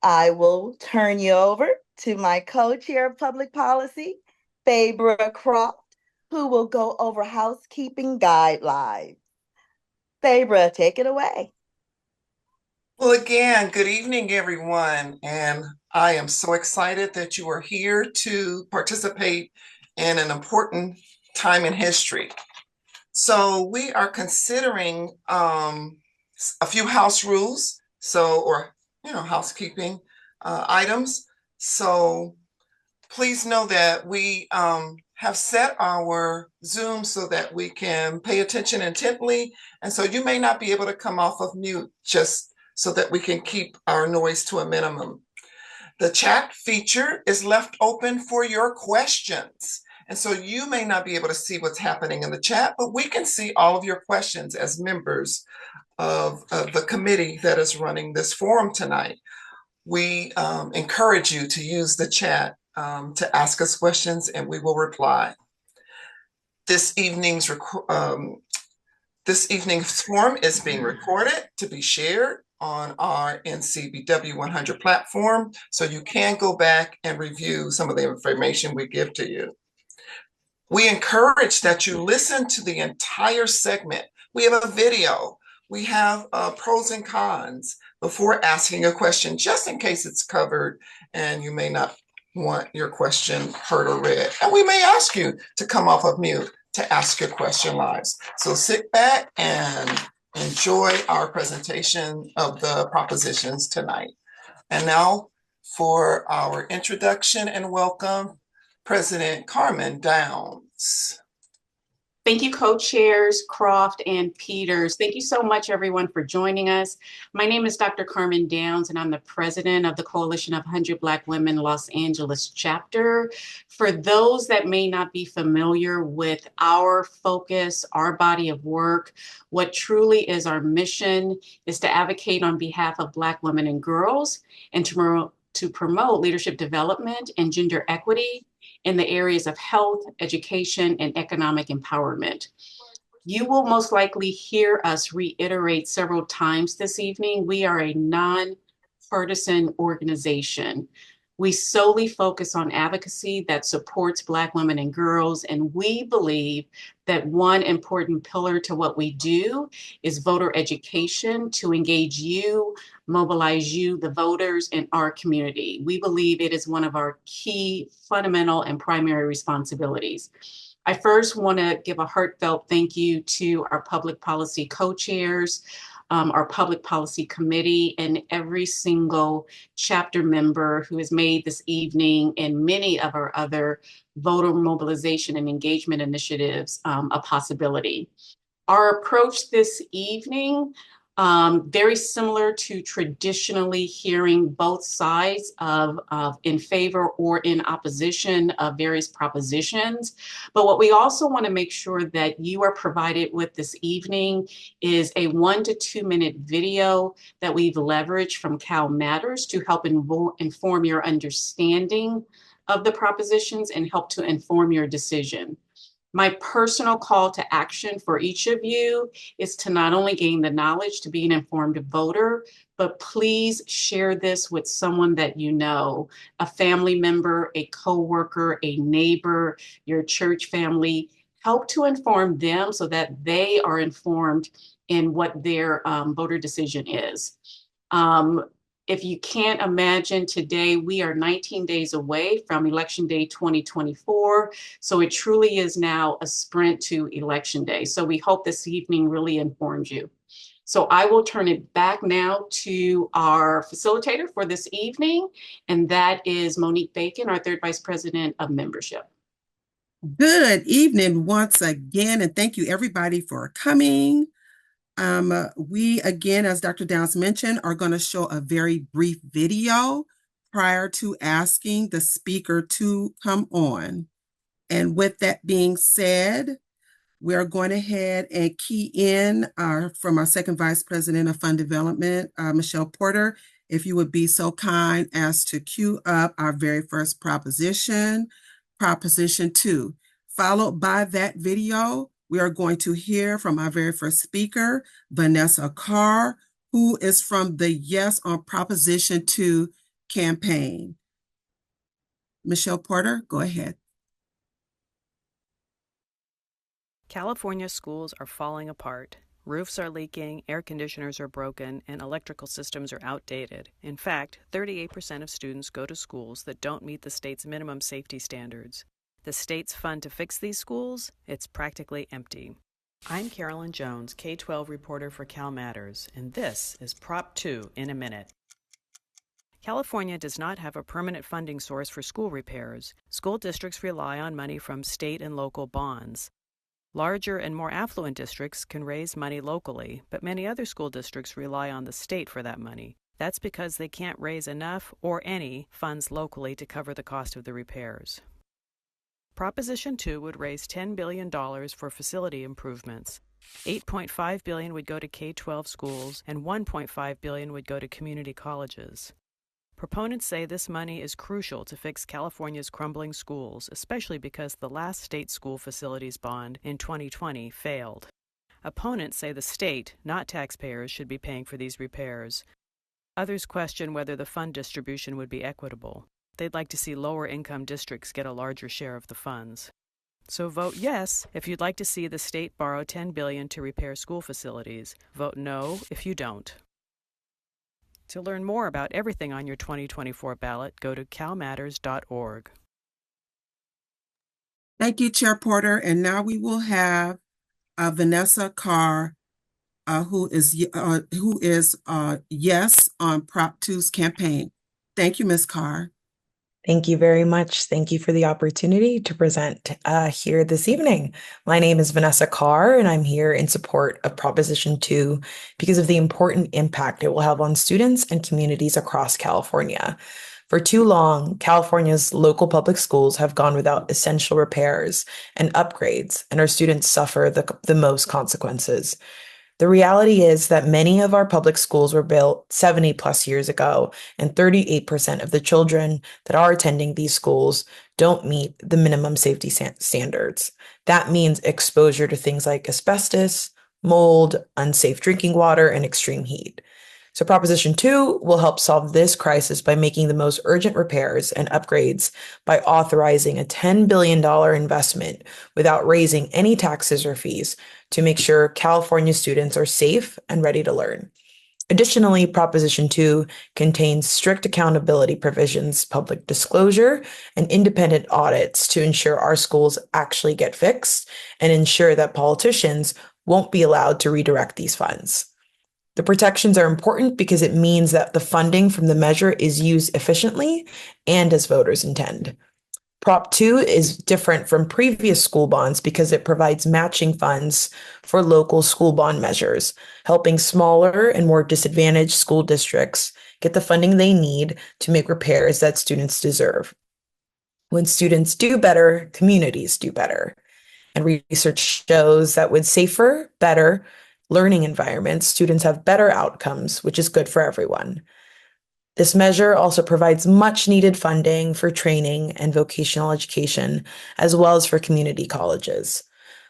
I will turn you over to my co-chair of public policy, Fabra Croft, who will go over housekeeping guidelines. Fabra, take it away. Well, again, good evening, everyone. And I am so excited that you are here to participate in an important time in history. So, we are considering a few house rules, housekeeping items. So, please know that we have set our Zoom so that we can pay attention intently. And so you may not be able to come off of mute just so that we can keep our noise to a minimum. The chat feature is left open for your questions. And so you may not be able to see what's happening in the chat, but we can see all of your questions as members of the committee that is running this forum tonight. We encourage you to use the chat to ask us questions, and we will reply. This evening's this evening's forum is being recorded to be shared on our NCBW 100 platform, so you can go back and review some of the information we give to you. We encourage that you listen to the entire segment. We have a video. We have pros and cons before asking a question, just in case it's covered and you may not want your question heard or read. And we may ask you to come off of mute to ask your question live. So sit back and enjoy our presentation of the propositions tonight. And now for our introduction and welcome, President Carmen Downs. Thank you, co-chairs Croft and Peters. Thank you so much, everyone, for joining us. My name is Dr. Carmen Downs, and I'm the president of the Coalition of 100 Black Women Los Angeles chapter. For those that may not be familiar with our focus, our body of work, what truly is our mission is to advocate on behalf of Black women and girls and to promote leadership development and gender equity in the areas of health, education, and economic empowerment. You will most likely hear us reiterate several times this evening, we are a non-partisan organization. We solely focus on advocacy that supports Black women and girls, and we believe that one important pillar to what we do is voter education to engage you, mobilize you, the voters in our community. We believe it is one of our key, fundamental, and primary responsibilities. I first want to give a heartfelt thank you to our public policy co-chairs, our public policy committee, and every single chapter member who has made this evening and many of our other voter mobilization and engagement initiatives a possibility. Our approach this evening, very similar to traditionally hearing both sides of in favor or in opposition of various propositions. But what we also want to make sure that you are provided with this evening is a 1 to 2 minute video that we've leveraged from Cal Matters to help inform your understanding of the propositions and help to inform your decision. My personal call to action for each of you is to not only gain the knowledge to be an informed voter, but please share this with someone that you know, a family member, a coworker, a neighbor, your church family. Help to inform them so that they are informed in what their voter decision is. If you can't imagine, today we are 19 days away from Election Day 2024. So it truly is now a sprint to Election Day. So we hope this evening really informs you. So I will turn it back now to our facilitator for this evening, and that is Monique Bacon, our third Vice President of Membership. Good evening once again, and thank you everybody for coming. We, again, as Dr. Downs mentioned, are going to show a very brief video prior to asking the speaker to come on. And with that being said, we are going ahead and key in from our second Vice President of Fund Development, Michelle Porter, if you would be so kind as to cue up our very first proposition, Proposition 2. Followed by that video, we are going to hear from our very first speaker, Vanessa Carr, who is from the Yes on Proposition 2 campaign. Michelle Porter, go ahead. California schools are falling apart. Roofs are leaking, air conditioners are broken, and electrical systems are outdated. In fact, 38% of students go to schools that don't meet the state's minimum safety standards. The state's fund to fix these schools, it's practically empty. I'm Carolyn Jones, K-12 reporter for Cal Matters, and this is Prop 2 in a minute. California does not have a permanent funding source for school repairs. School districts rely on money from state and local bonds. Larger and more affluent districts can raise money locally, but many other school districts rely on the state for that money. That's because they can't raise enough or any funds locally to cover the cost of the repairs. Proposition 2 would raise $10 billion for facility improvements. $8.5 billion would go to K-12 schools, and $1.5 billion would go to community colleges. Proponents say this money is crucial to fix California's crumbling schools, especially because the last state school facilities bond in 2020 failed. Opponents say the state, not taxpayers, should be paying for these repairs. Others question whether the fund distribution would be equitable. They'd like to see lower-income districts get a larger share of the funds. So vote yes if you'd like to see the state borrow $10 billion to repair school facilities. Vote no if you don't. To learn more about everything on your 2024 ballot, go to calmatters.org. Thank you, Chair Porter. And now we will have Vanessa Carr, who is yes on Prop 2's campaign. Thank you, Ms. Carr. Thank you very much. Thank you for the opportunity to present here this evening. My name is Vanessa Carr, and I'm here in support of Proposition 2 because of the important impact it will have on students and communities across California. For too long, California's local public schools have gone without essential repairs and upgrades, and our students suffer the most consequences. The reality is that many of our public schools were built 70 plus years ago, and 38% of the children that are attending these schools don't meet the minimum safety standards. That means exposure to things like asbestos, mold, unsafe drinking water, and extreme heat. So Proposition 2 will help solve this crisis by making the most urgent repairs and upgrades by authorizing a $10 billion investment without raising any taxes or fees to make sure California students are safe and ready to learn. Additionally, Proposition 2 contains strict accountability provisions, public disclosure, and independent audits to ensure our schools actually get fixed and ensure that politicians won't be allowed to redirect these funds. The protections are important because it means that the funding from the measure is used efficiently and as voters intend. Prop 2 is different from previous school bonds because it provides matching funds for local school bond measures, helping smaller and more disadvantaged school districts get the funding they need to make repairs that students deserve. When students do better, communities do better. And research shows that with safer, better learning environments, students have better outcomes, which is good for everyone. This measure also provides much needed funding for training and vocational education, as well as for community colleges.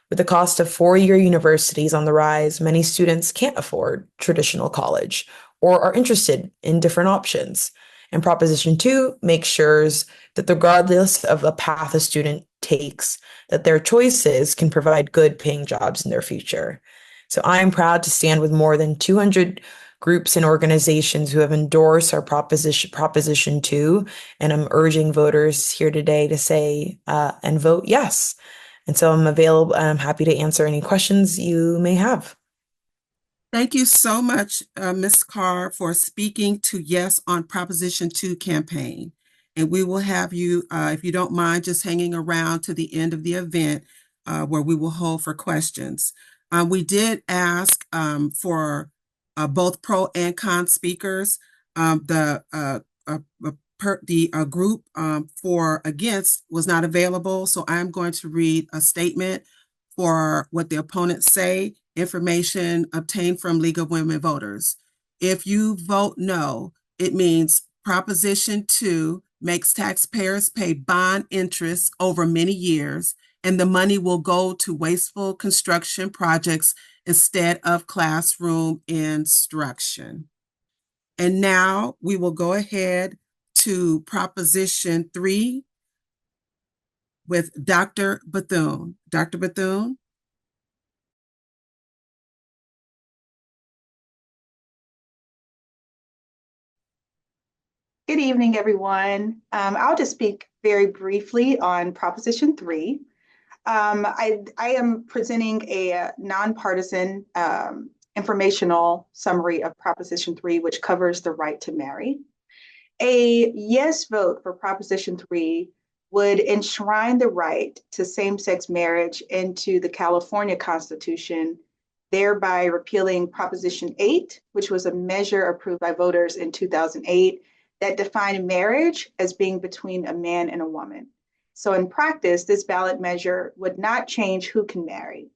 With the cost of four-year universities on the rise, many students can't afford traditional college or are interested in different options. And Proposition 2 makes sure that regardless of the path a student takes, that their choices can provide good paying jobs in their future. So I'm proud to stand with more than 200 groups and organizations who have endorsed our Proposition 2, and I'm urging voters here today to say and vote yes. And so I'm available and I'm happy to answer any questions you may have. Thank you so much, Ms. Carr, for speaking to yes on Proposition 2 campaign. And we will have you, if you don't mind, just hanging around to the end of the event where we will hold for questions. We did ask for both pro and con speakers. The group for against was not available, so I'm going to read a statement for what the opponents say, information obtained from League of Women Voters. If you vote no, it means Proposition 2 makes taxpayers pay bond interest over many years, and the money will go to wasteful construction projects instead of classroom instruction. And now we will go ahead to Proposition 3 with Dr. Bethune. Dr. Bethune? Good evening, everyone. I'll just speak very briefly on Proposition 3. I am presenting a nonpartisan informational summary of Proposition 3, which covers the right to marry. A yes vote for Proposition 3 would enshrine the right to same-sex marriage into the California Constitution, thereby repealing Proposition 8, which was a measure approved by voters in 2008 that defined marriage as being between a man and a woman. So in practice, this ballot measure would not change who can marry.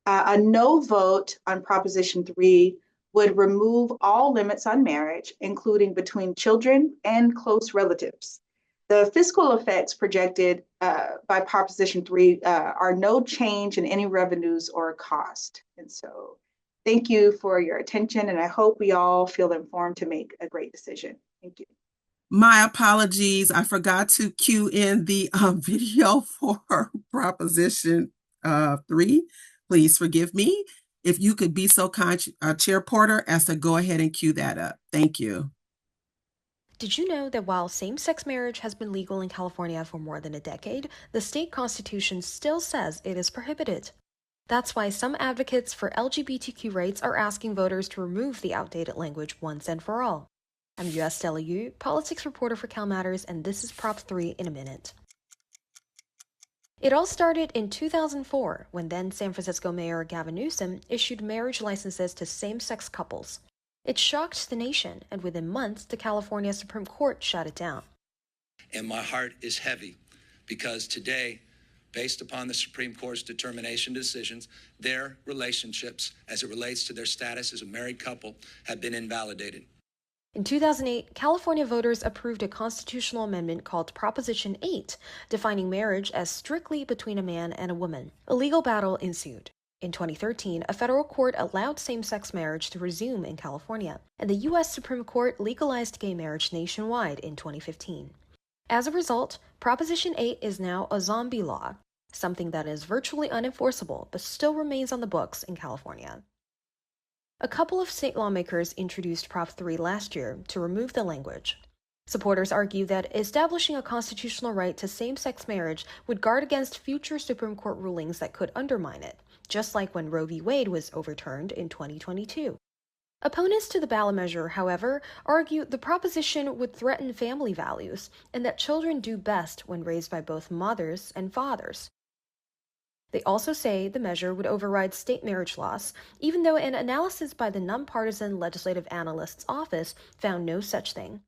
A no vote on Proposition 3 would remove all limits on marriage, including between children and close relatives. The fiscal effects projected by Proposition 3 are no change in any revenues or cost. And so thank you for your attention, and I hope we all feel informed to make a great decision. Thank you. My apologies. I forgot to cue in the video for Proposition 3. Please forgive me. If you could be so kind, Chair Porter, as to go ahead and cue that up. Thank you. Did you know that while same-sex marriage has been legal in California for more than a decade, the state constitution still says it is prohibited? That's why some advocates for LGBTQ rights are asking voters to remove the outdated language once and for all. I'm US Stella Yu, politics reporter for Cal Matters, and this is Prop 3 in a minute. It all started in 2004 when then San Francisco Mayor Gavin Newsom issued marriage licenses to same-sex couples. It shocked the nation, and within months, the California Supreme Court shut it down. And my heart is heavy because today, based upon the Supreme Court's determination decisions, their relationships as it relates to their status as a married couple have been invalidated. In 2008, California voters approved a constitutional amendment called Proposition 8, defining marriage as strictly between a man and a woman. A legal battle ensued. In 2013, a federal court allowed same-sex marriage to resume in California, and the U.S. Supreme Court legalized gay marriage nationwide in 2015. As a result, Proposition 8 is now a zombie law, something that is virtually unenforceable but still remains on the books in California. A couple of state lawmakers introduced Prop 3 last year to remove the language. Supporters argue that establishing a constitutional right to same-sex marriage would guard against future Supreme Court rulings that could undermine it, just like when Roe v. Wade was overturned in 2022. Opponents to the ballot measure, however, argue the proposition would threaten family values and that children do best when raised by both mothers and fathers. They also say the measure would override state marriage laws, even though an analysis by the non-partisan legislative analyst's office found no such thing.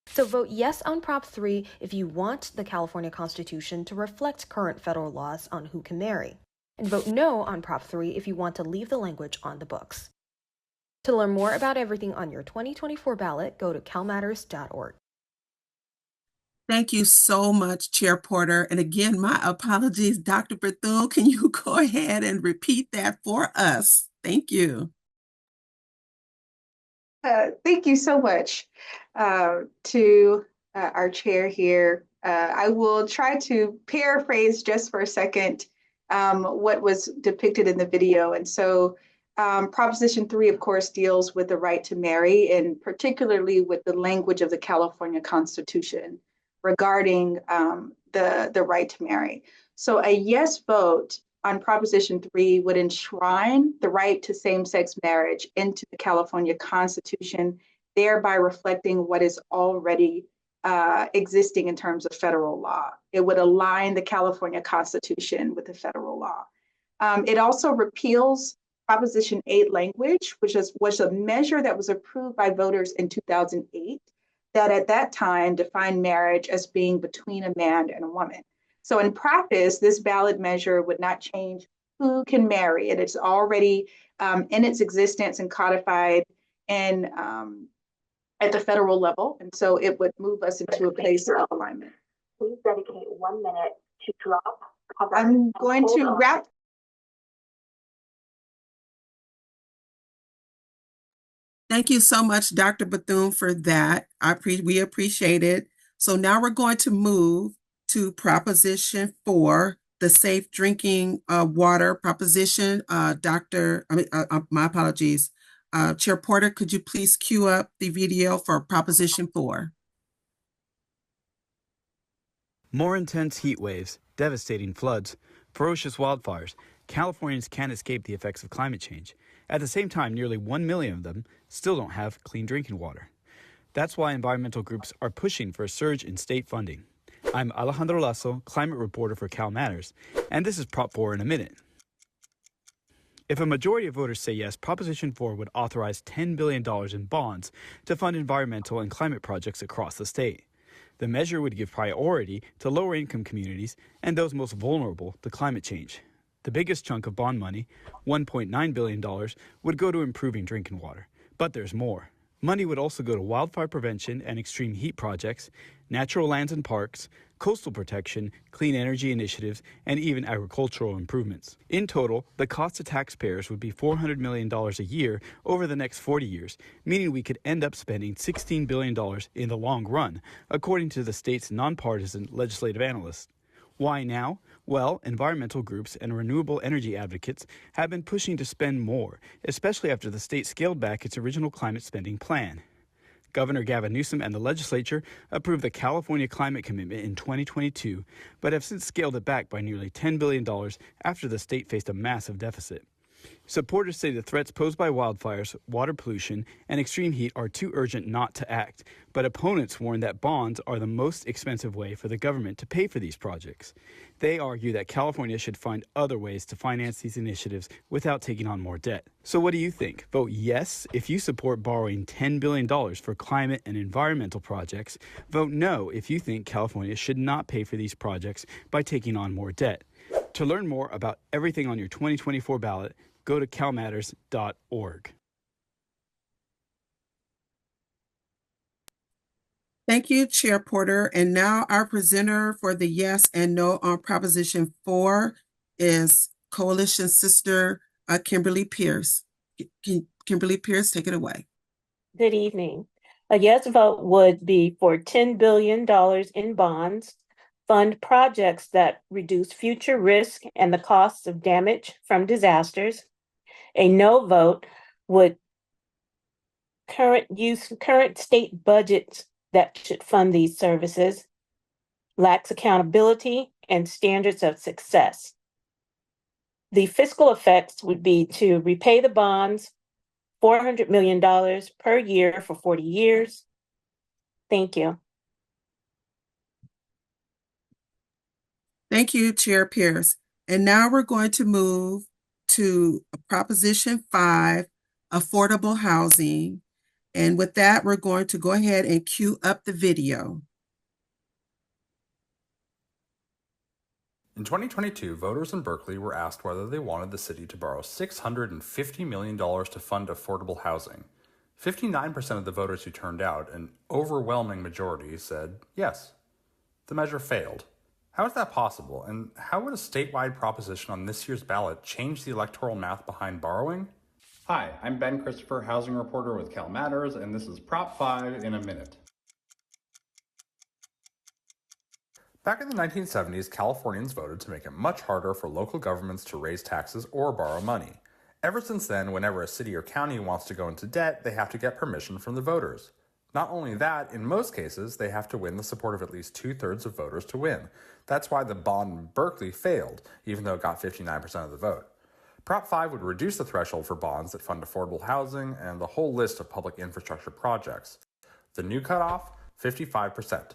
So vote yes on Prop 3 if you want the California Constitution to reflect current federal laws on who can marry, and vote no on Prop 3 if you want to leave the language on the books. To learn more about everything on your 2024 ballot, go to calmatters.org. Thank you so much, Chair Porter. And again, my apologies. Dr. Bethune, can you go ahead and repeat that for us? Thank you. Thank you so much to our chair here. I will try to paraphrase just for a second what was depicted in the video. And so Proposition 3, of course, deals with the right to marry, and particularly with the language of the California Constitution regarding the right to marry. So a yes vote on Proposition 3 would enshrine the right to same-sex marriage into the California Constitution, thereby reflecting what is already existing in terms of federal law. It would align the California Constitution with the federal law. It also repeals Proposition 8 language, which was a measure that was approved by voters in 2008, that at that time defined marriage as being between a man and a woman. So in practice, this ballot measure would not change who can marry. It is already in its existence and codified in, at the federal level. And so it would move us into a place of alignment. Please dedicate 1 minute to drop. I'm going to wrap. Thank you so much, Dr. Bethune, for that. We appreciate it. So now we're going to move to Proposition 4, the Safe Drinking Water Proposition. My apologies. Chair Porter, could you please cue up the video for Proposition 4? More intense heat waves, devastating floods, ferocious wildfires. Californians can't escape the effects of climate change. At the same time, nearly 1 million of them still don't have clean drinking water. That's why environmental groups are pushing for a surge in state funding. I'm Alejandro Lasso, climate reporter for Cal Matters, and this is Prop 4 in a minute. If a majority of voters say yes, Proposition 4 would authorize $10 billion in bonds to fund environmental and climate projects across the state. The measure would give priority to lower-income communities and those most vulnerable to climate change. The biggest chunk of bond money, $1.9 billion, would go to improving drinking water. But there's more. Money would also go to wildfire prevention and extreme heat projects, natural lands and parks, coastal protection, clean energy initiatives, and even agricultural improvements. In total, the cost to taxpayers would be $400 million a year over the next 40 years, meaning we could end up spending $16 billion in the long run, according to the state's non-partisan legislative analysts. Why now? Well, environmental groups and renewable energy advocates have been pushing to spend more, especially after the state scaled back its original climate spending plan. Governor Gavin Newsom and the legislature approved the California climate commitment in 2022, but have since scaled it back by nearly $10 billion after the state faced a massive deficit. Supporters say the threats posed by wildfires, water pollution, and extreme heat are too urgent not to act, but opponents warn that bonds are the most expensive way for the government to pay for these projects. They argue that California should find other ways to finance these initiatives without taking on more debt. So what do you think? Vote yes if you support borrowing $10 billion for climate and environmental projects. Vote no if you think California should not pay for these projects by taking on more debt. To learn more about everything on your 2024 ballot, go to calmatters.org. Thank you, Chair Porter. And now our presenter for the yes and no on Proposition 4 is Coalition Sister Kimberly Pierce. Kimberly Pierce, take it away. Good evening. A yes vote would be for $10 billion in bonds, fund projects that reduce future risk and the costs of damage from disasters. A no vote would current state budgets that should fund these services, lacks accountability and standards of success. The fiscal effects would be to repay the bonds, $400 million per year for 40 years. Thank you. Thank you, Chair Pierce. And now we're going to move to Proposition 5, affordable housing. And with that, we're going to go ahead and cue up the video. In 2022, voters in Berkeley were asked whether they wanted the city to borrow $650 million to fund affordable housing. 59% of the voters who turned out, an overwhelming majority, said yes. The measure failed. How is that possible, and how would a statewide proposition on this year's ballot change the electoral math behind borrowing? Hi, I'm Ben Christopher, housing reporter with Cal Matters, and this is Prop 5 in a minute. Back in the 1970s, Californians voted to make it much harder for local governments to raise taxes or borrow money. Ever since then, whenever a city or county wants to go into debt, they have to get permission from the voters. Not only that, in most cases, they have to win the support of at least 2/3 of voters to win. That's why the bond in Berkeley failed, even though it got 59% of the vote. Prop 5 would reduce the threshold for bonds that fund affordable housing and the whole list of public infrastructure projects. The new cutoff, 55%.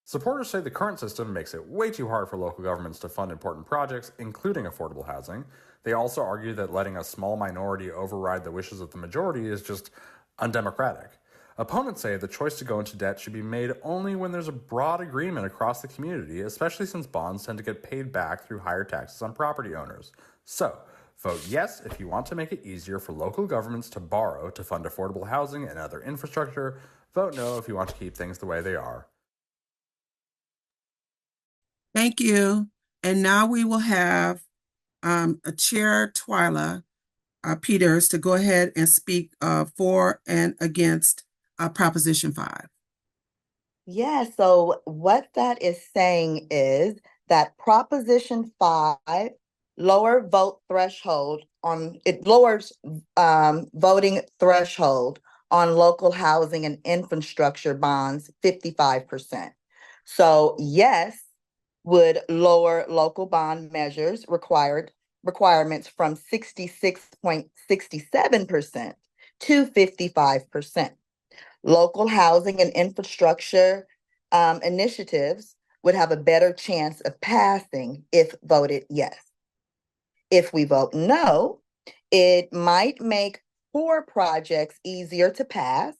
Supporters say the current system makes it way too hard for local governments to fund important projects, including affordable housing. They also argue that letting a small minority override the wishes of the majority is just undemocratic. Opponents say the choice to go into debt should be made only when there's a broad agreement across the community, especially since bonds tend to get paid back through higher taxes on property owners. So, vote yes if you want to make it easier for local governments to borrow to fund affordable housing and other infrastructure. Vote no if you want to keep things the way they are. Thank you. And now we will have Chair Twyla Peters to go ahead and speak for and against Proposition 5. Yeah, so what that is saying is that Proposition 5 lower vote threshold on it lowers voting threshold on local housing and infrastructure bonds 55%. So yes would lower local bond measures requirements from 66.67% to 55%. Local housing and infrastructure initiatives would have a better chance of passing if voted yes. If we vote no, it might make poor projects easier to pass,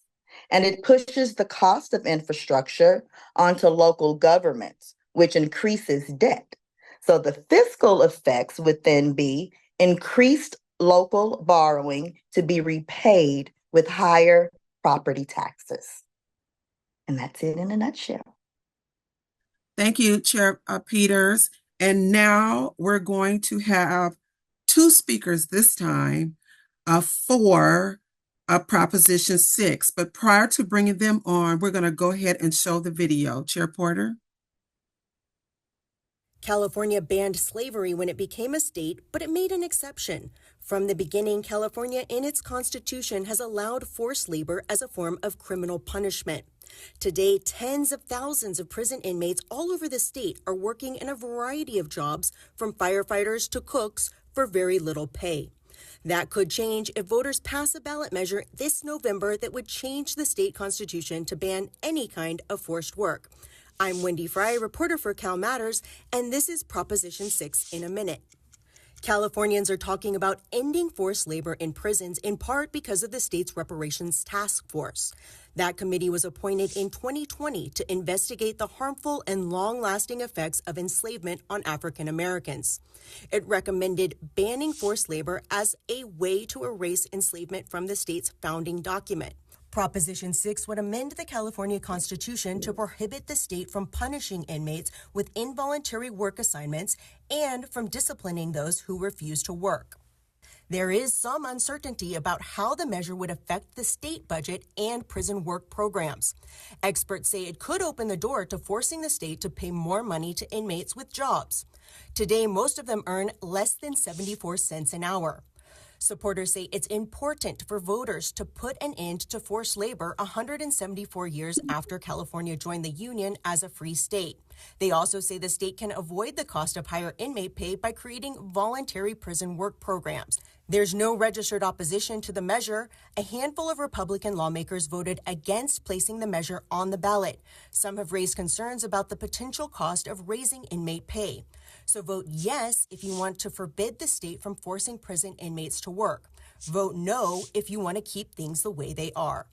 and it pushes the cost of infrastructure onto local governments, which increases debt. So the fiscal effects would then be increased local borrowing to be repaid with higher property taxes. And that's it in a nutshell. Thank you, Chair Peters. And now we're going to have two speakers this time for Proposition 6. But prior to bringing them on, we're going to go ahead and show the video. Chair Porter. California banned slavery when it became a state, but it made an exception. From the beginning, California in its constitution has allowed forced labor as a form of criminal punishment. Today, tens of thousands of prison inmates all over the state are working in a variety of jobs, from firefighters to cooks, for very little pay. That could change if voters pass a ballot measure this November that would change the state constitution to ban any kind of forced work. I'm Wendy Fry, reporter for Cal Matters, and this is Proposition 6 in a minute. Californians are talking about ending forced labor in prisons in part because of the state's reparations task force. That committee was appointed in 2020 to investigate the harmful and long-lasting effects of enslavement on African Americans. It recommended banning forced labor as a way to erase enslavement from the state's founding document. Proposition 6 would amend the California Constitution to prohibit the state from punishing inmates with involuntary work assignments and from disciplining those who refuse to work. There is some uncertainty about how the measure would affect the state budget and prison work programs. Experts say it could open the door to forcing the state to pay more money to inmates with jobs. Today, most of them earn less than 74 cents an hour. Supporters say it's important for voters to put an end to forced labor 174 years after California joined the Union as a free state. They also say the state can avoid the cost of higher inmate pay by creating voluntary prison work programs. There's no registered opposition to the measure. A handful of Republican lawmakers voted against placing the measure on the ballot. Some have raised concerns about the potential cost of raising inmate pay. So vote yes if you want to forbid the state from forcing prison inmates to work. Vote no if you want to keep things the way they are.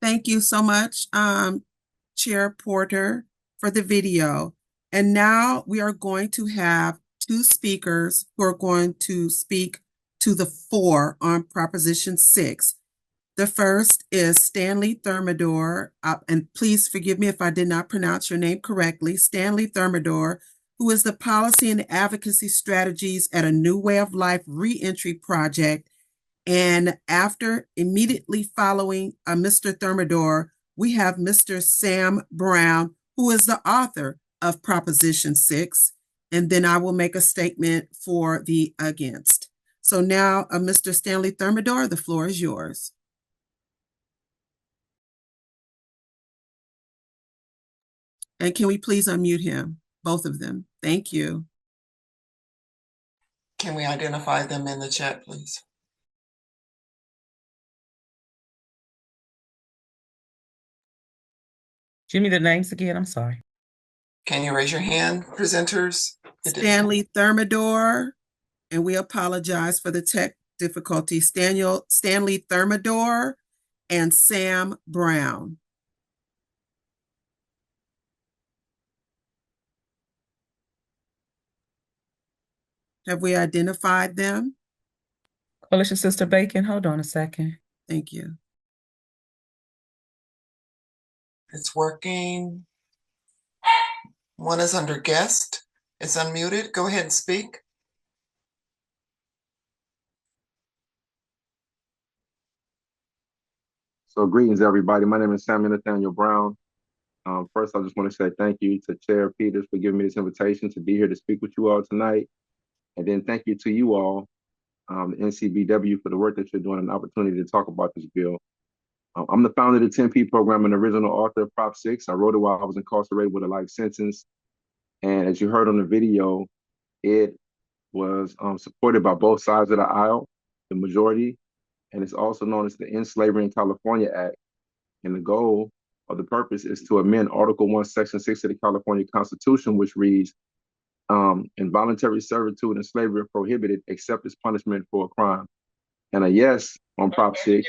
Thank you so much, Chair Porter, for the video. And now we are going to have two speakers who are going to speak to the fore on Proposition 6. The first is Stanley Thermidor, and please forgive me if I did not pronounce your name correctly, Stanley Thermidor, who is the Policy and Advocacy Strategies at a New Way of Life Reentry Project. And immediately following Mr. Thermidor, we have Mr. Sam Brown, who is the author of Proposition 6. And then I will make a statement for the against. So now, Mr. Stanley Thermidor, the floor is yours. And can we please unmute him, both of them? Thank you. Can we identify them in the chat, please? Give me the names again. I'm sorry. Can you raise your hand, presenters? Stanley Thermidor, and we apologize for the tech difficulties. Stanley Thermidor and Sam Brown. Have we identified them? Coalition Sister Bacon, hold on a second. Thank you. It's working. One is under guest is unmuted. Go ahead and speak. So greetings, everybody. My name is Samuel Nathaniel Brown. First, I just want to say thank you to Chair Peters for giving me this invitation to be here to speak with you all tonight. And then thank you to you all, the NCBW, for the work that you're doing and the opportunity to talk about this bill. I'm the founder of the 10P program and original author of Prop 6. I wrote it while I was incarcerated with a life sentence. And as you heard on the video, it was supported by both sides of the aisle, the majority, and it's also known as the End Slavery in California Act. And the goal or the purpose is to amend Article 1, Section 6 of the California Constitution, which reads, involuntary servitude and slavery are prohibited except as punishment for a crime. And a yes on Prop 6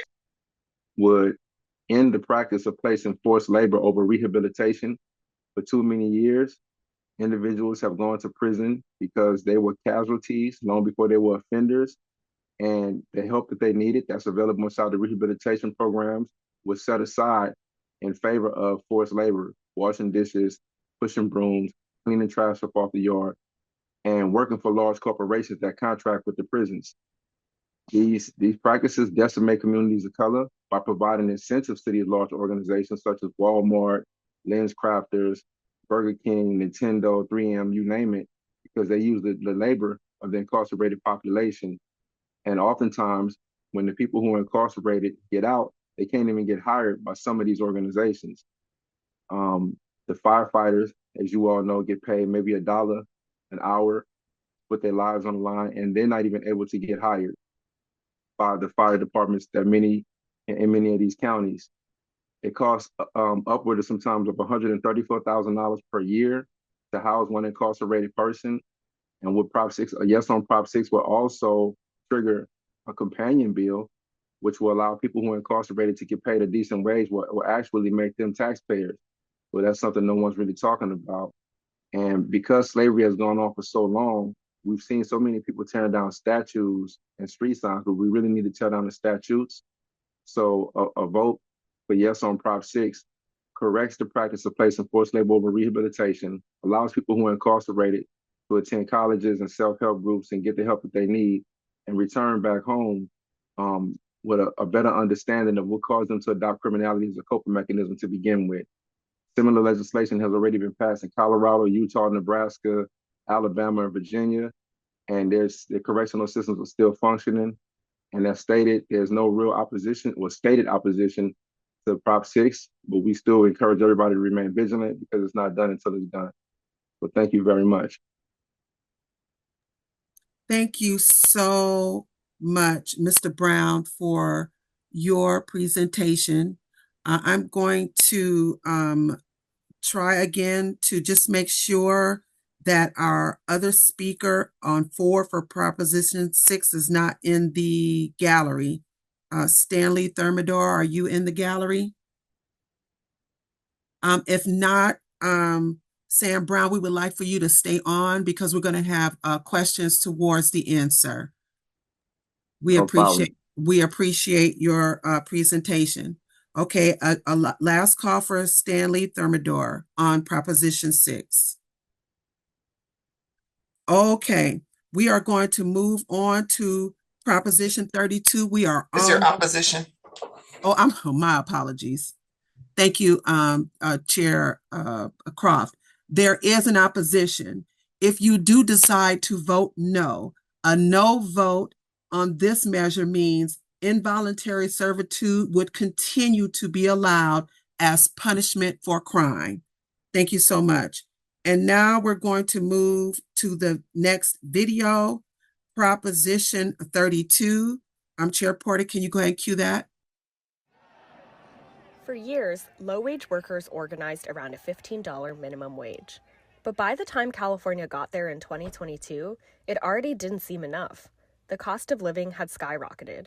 would end the practice of placing forced labor over rehabilitation. For too many years, individuals have gone to prison because they were casualties long before they were offenders, and the help that they needed that's available inside the rehabilitation programs was set aside in favor of forced labor, washing dishes, pushing brooms, cleaning trash up off the yard, and working for large corporations that contract with the prisons. These practices decimate communities of color by providing incentives to these large organizations such as Walmart, Lens Crafters, Burger King, Nintendo, 3M, you name it, because they use the labor of the incarcerated population. And oftentimes, when the people who are incarcerated get out, they can't even get hired by some of these organizations. The firefighters, as you all know, get paid maybe $1 an hour, put their lives on the line, and they're not even able to get hired by the fire departments that in many of these counties. It costs upward of sometimes of $134,000 per year to house one incarcerated person. And with Prop 6, a yes on Prop 6 will also trigger a companion bill, which will allow people who are incarcerated to get paid a decent wage, will actually make them taxpayers. So that's something no one's really talking about. And because slavery has gone on for so long, we've seen so many people tearing down statues and street signs, but we really need to tear down the statutes. So a vote for yes on Prop 6 corrects the practice of placing forced labor over rehabilitation, allows people who are incarcerated to attend colleges and self-help groups and get the help that they need, and return back home with a better understanding of what caused them to adopt criminality as a coping mechanism to begin with. Similar legislation has already been passed in Colorado, Utah, Nebraska, Alabama, and Virginia, and the correctional systems are still functioning. And as stated, there's no real opposition or stated opposition to Prop 6, but we still encourage everybody to remain vigilant because it's not done until it's done. So thank you very much. Thank you so much, Mr. Brown, for your presentation. I'm going to try again to just make sure that our other speaker on 4 for Proposition 6 is not in the gallery. Stanley Thermidor, are you in the gallery? If not, Sam Brown, we would like for you to stay on because we're going to have questions towards the end, sir. We appreciate your presentation. Okay, a last call for Stanley Thermidor on Proposition 6. Okay, we are going to move on to Proposition 32. We are Is there opposition? My apologies. Thank you, Chair Croft. There is an opposition. If you do decide to vote no, a no vote on this measure means involuntary servitude would continue to be allowed as punishment for crime. Thank you so much. And now we're going to move to the next video, Proposition 32. Chair Porter, can you go ahead and cue that? For years, low-wage workers organized around a $15 minimum wage. But by the time California got there in 2022, it already didn't seem enough. The cost of living had skyrocketed.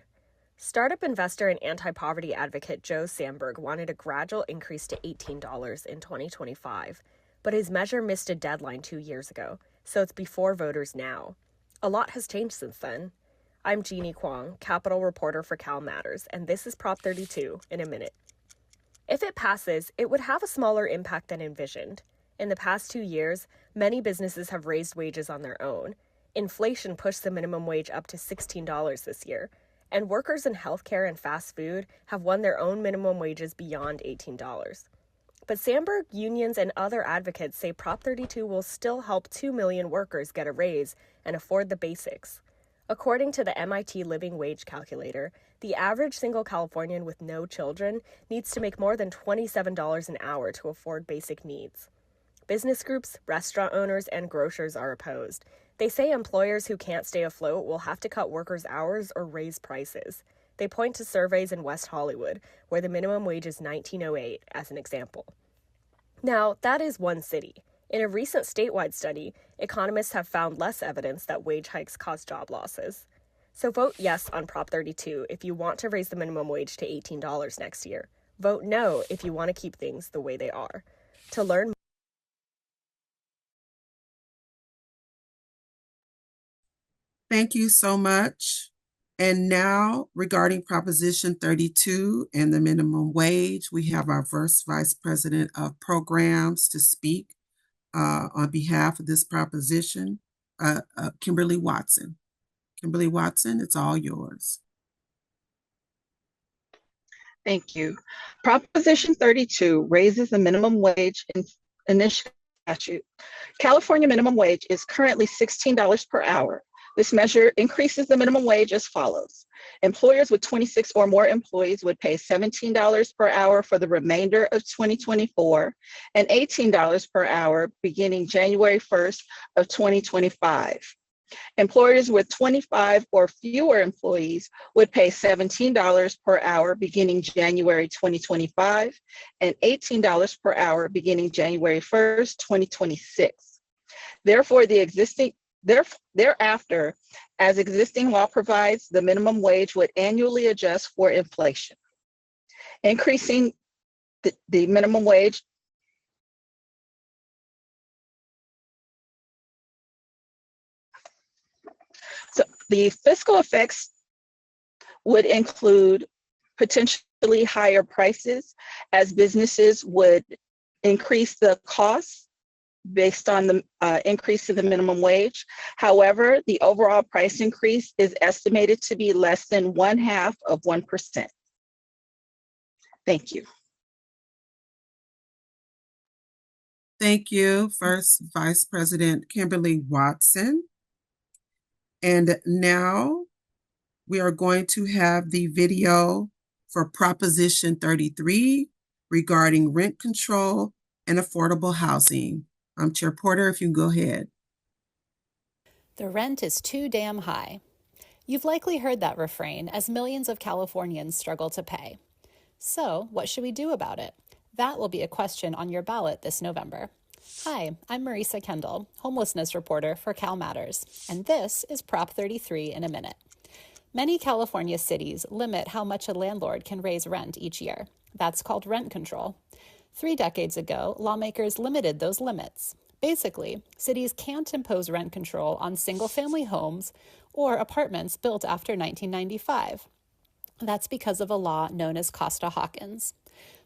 Startup investor and anti-poverty advocate Joe Sandberg wanted a gradual increase to $18 in 2025, but his measure missed a deadline 2 years ago, so it's before voters now. A lot has changed since then. I'm Jeannie Kwong, Capitol reporter for Cal Matters, and this is Prop 32 in a minute. If it passes, it would have a smaller impact than envisioned. In the past 2 years, many businesses have raised wages on their own. Inflation pushed the minimum wage up to $16 this year, and workers in healthcare and fast food have won their own minimum wages beyond $18. But Sandberg, unions, and other advocates say Prop 32 will still help 2 million workers get a raise and afford the basics. According to the MIT Living Wage Calculator, the average single Californian with no children needs to make more than $27 an hour to afford basic needs. Business groups, restaurant owners, and grocers are opposed. They say employers who can't stay afloat will have to cut workers' hours or raise prices. They point to surveys in West Hollywood, where the minimum wage is $19.08, as an example. Now, that is one city. In a recent statewide study, economists have found less evidence that wage hikes cause job losses. So vote yes on Prop 32 if you want to raise the minimum wage to $18 next year. Vote no if you want to keep things the way they are. To learn Thank you so much. And now, regarding Proposition 32 and the minimum wage, we have our first Vice President of Programs to speak on behalf of this proposition, Kimberly Watson. Kimberly Watson, it's all yours. Thank you. Proposition 32 raises the minimum wage initiative statute. California minimum wage is currently $16 per hour. This measure increases the minimum wage as follows. Employers with 26 or more employees would pay $17 per hour for the remainder of 2024 and $18 per hour beginning January 1st of 2025. Employers with 25 or fewer employees would pay $17 per hour beginning January 2025 and $18 per hour beginning January 1st, 2026. Therefore, thereafter, as existing law provides, the minimum wage would annually adjust for inflation. Increasing the minimum wage So the fiscal effects would include potentially higher prices as businesses would increase the costs based on the increase in the minimum wage. However, the overall price increase is estimated to be less than 0.5%. Thank you. Thank you, First Vice President Kimberly Watson. And now we are going to have the video for Proposition 33 regarding rent control and affordable housing. Chair Porter, if you can go ahead. The rent is too damn high. You've likely heard that refrain as millions of Californians struggle to pay. So, what should we do about it? That will be a question on your ballot this November. Hi, I'm Marisa Kendall, homelessness reporter for Cal Matters, and this is Prop 33 in a minute. Many California cities limit how much a landlord can raise rent each year. That's called rent control. 3 decades ago, lawmakers limited those limits. Basically, cities can't impose rent control on single-family homes or apartments built after 1995. That's because of a law known as Costa-Hawkins.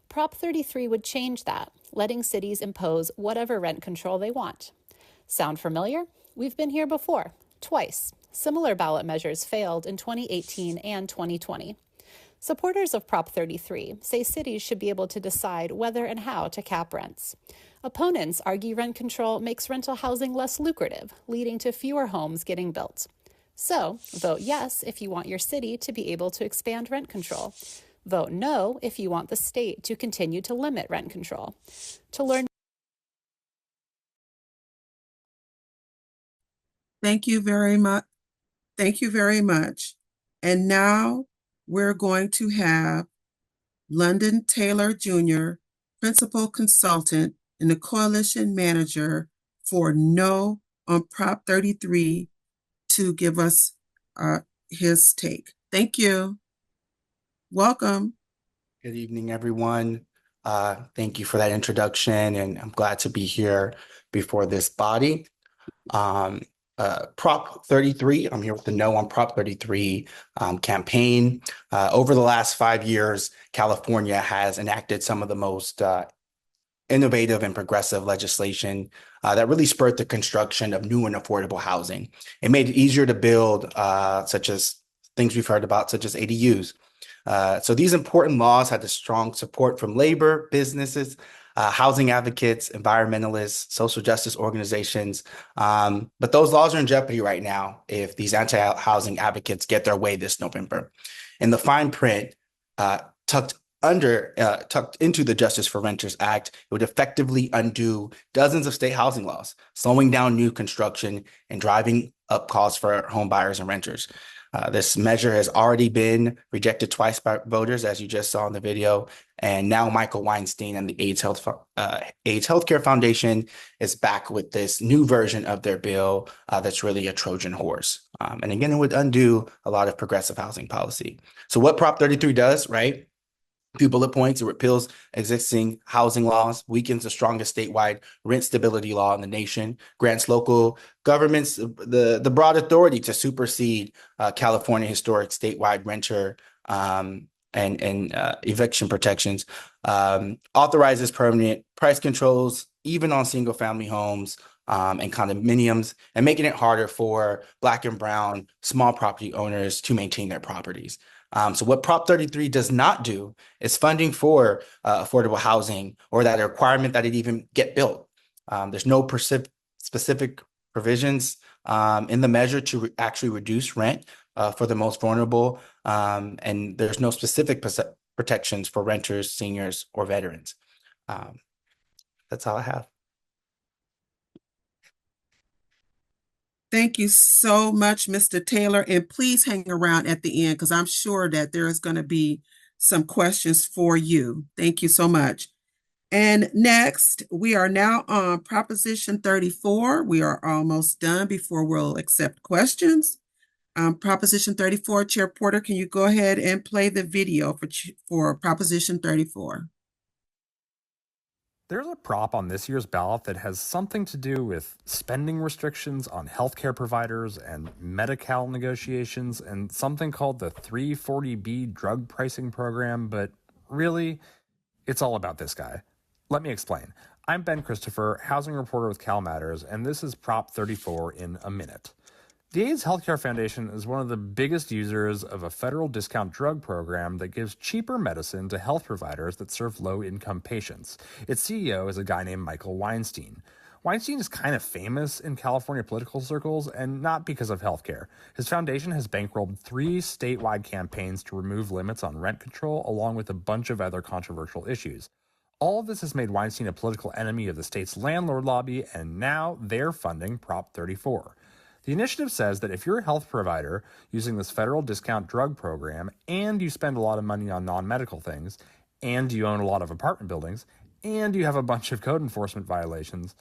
Prop 33 would change that, letting cities impose whatever rent control they want. Sound familiar? We've been here before, twice. Similar ballot measures failed in 2018 and 2020. Supporters of Prop 33 say cities should be able to decide whether and how to cap rents. Opponents argue rent control makes rental housing less lucrative, leading to fewer homes getting built. So, vote yes if you want your city to be able to expand rent control. Vote no if you want the state to continue to limit rent control. To learn. Thank you very much. Thank you very much. And now we're going to have London Taylor Jr., Principal Consultant and the Coalition Manager for No on Prop 33 to give us his take. Thank you. Welcome. Good evening, everyone. Thank you for that introduction, and I'm glad to be here before this body. Prop 33, I'm here with the No on Prop 33 campaign. Over the last 5 years, California has enacted some of the most innovative and progressive legislation that really spurred the construction of new and affordable housing. It made it easier to build, such as things we've heard about, such as ADUs. So these important laws had the strong support from labor, businesses, housing advocates, environmentalists, social justice organizations. But those laws are in jeopardy right now if these anti-housing advocates get their way this November. In the fine print, tucked into the Justice for Renters Act, it would effectively undo dozens of state housing laws, slowing down new construction and driving up costs for home buyers and renters. This measure has already been rejected twice by voters, as you just saw in the video. And now Michael Weinstein and the AIDS Healthcare Foundation is back with this new version of their bill that's really a Trojan horse. And again, it would undo a lot of progressive housing policy. So what Prop 33 does, right? Few bullet points: it repeals existing housing laws, weakens the strongest statewide rent stability law in the nation, grants local governments the broad authority to supersede California historic statewide renter and eviction protections, authorizes permanent price controls, even on single family homes and condominiums, and making it harder for Black and brown small property owners to maintain their properties. So what Prop 33 does not do is funding for affordable housing or that requirement that it even get built. There's no specific provisions in the measure to actually reduce rent for the most vulnerable, and there's no specific protections for renters, seniors, or veterans. That's all I have. Thank you so much, Mr. Taylor. And please hang around at the end because I'm sure that there is going to be some questions for you. Thank you so much. And next, we are now on Proposition 34. We are almost done before we'll accept questions. Proposition 34, Chair Porter, can you go ahead and play the video for Proposition 34? There's a prop on this year's ballot that has something to do with spending restrictions on healthcare providers and Medi-Cal negotiations and something called the 340B drug pricing program, but really, it's all about this guy. Let me explain. I'm Ben Christopher, housing reporter with Cal Matters, and this is Prop 34 in a minute. The AIDS Healthcare Foundation is one of the biggest users of a federal discount drug program that gives cheaper medicine to health providers that serve low-income patients. Its CEO is a guy named Michael Weinstein. Weinstein is kind of famous in California political circles, and not because of healthcare. His foundation has bankrolled 3 statewide campaigns to remove limits on rent control, along with a bunch of other controversial issues. All of this has made Weinstein a political enemy of the state's landlord lobby, and now they're funding Prop 34. The initiative says that if you're a health provider using this federal discount drug program and you spend a lot of money on non-medical things, and you own a lot of apartment buildings, and you have a bunch of code enforcement violations,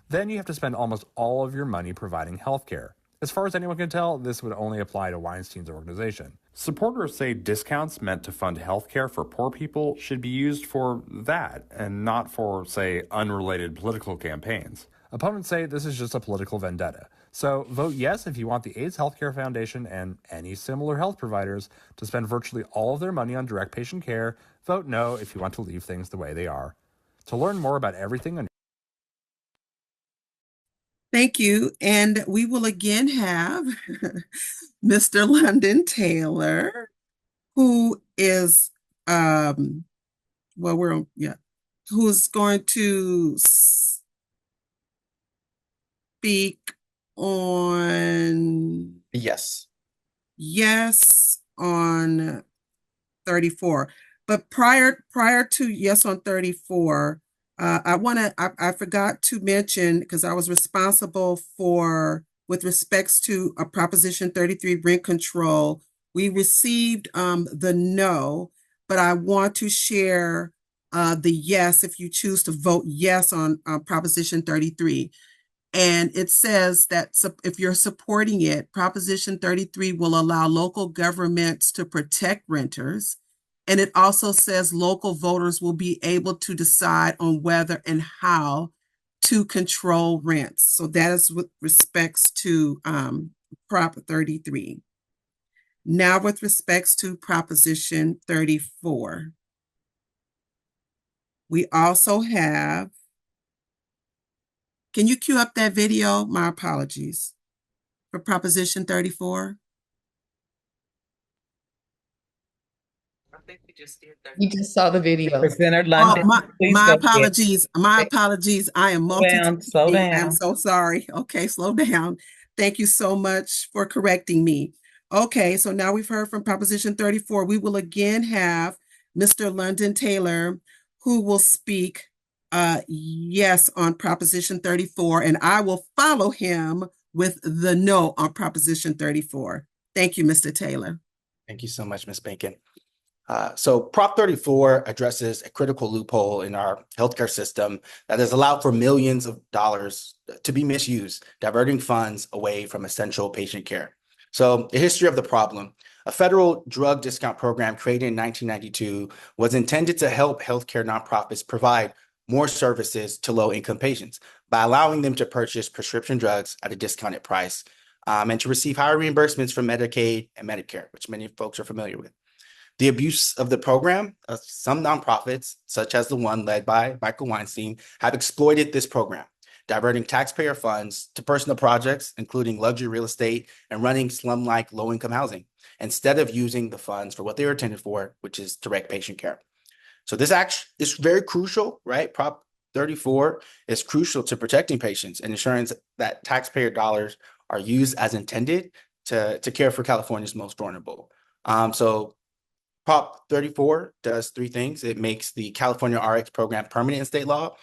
then you have to spend almost all of your money providing health care. As far as anyone can tell, this would only apply to Weinstein's organization. Supporters say discounts meant to fund health care for poor people should be used for that, and not for, say, unrelated political campaigns. Opponents say this is just a political vendetta. So vote yes if you want the AIDS Healthcare Foundation and any similar health providers to spend virtually all of their money on direct patient care. Vote no if you want to leave things the way they are. To learn more about everything on Thank you. And we will again have Mr. London Taylor, who is who's going to speak on yes on 34. But prior to yes on 34, I forgot to mention, because I was responsible for, with respects to a Proposition 33 rent control, we received the no, but I want to share the yes if you choose to vote yes on Proposition 33. And it says that if you're supporting it, Proposition 33 will allow local governments to protect renters. And it also says local voters will be able to decide on whether and how to control rents. So that is with respects to Prop 33. Now with respects to Proposition 34. We also have Can you cue up that video? My apologies. For Proposition 34. You just saw the video. Representative Oh, London, please my go ahead. apologies. My apologies. I am Slow down, slow multitasking. I'm down. so sorry. Okay, slow down. Thank you so much for correcting me. Okay, so now we've heard from Proposition 34. We will again have Mr. London Taylor, who will speak yes on Proposition 34, and I will follow him with the no on Proposition 34. Thank you, Mr. Taylor. Thank you so much, Ms. Bacon. So Prop 34 addresses a critical loophole in our healthcare system that has allowed for millions of dollars to be misused, diverting funds away from essential patient care. So the history of the problem: a federal drug discount program created in 1992 was intended to help healthcare nonprofits provide more services to low-income patients by allowing them to purchase prescription drugs at a discounted price and to receive higher reimbursements from Medicaid and Medicare, which many folks are familiar with. The abuse of the program, some nonprofits, such as the one led by Michael Weinstein, have exploited this program, diverting taxpayer funds to personal projects, including luxury real estate and running slum-like low-income housing, instead of using the funds for what they were intended for, which is direct patient care. So this act is very crucial, right? Prop 34 is crucial to protecting patients and ensuring that taxpayer dollars are used as intended to care for California's most vulnerable. So Prop 34 does three things. It makes the California RX program permanent in state law.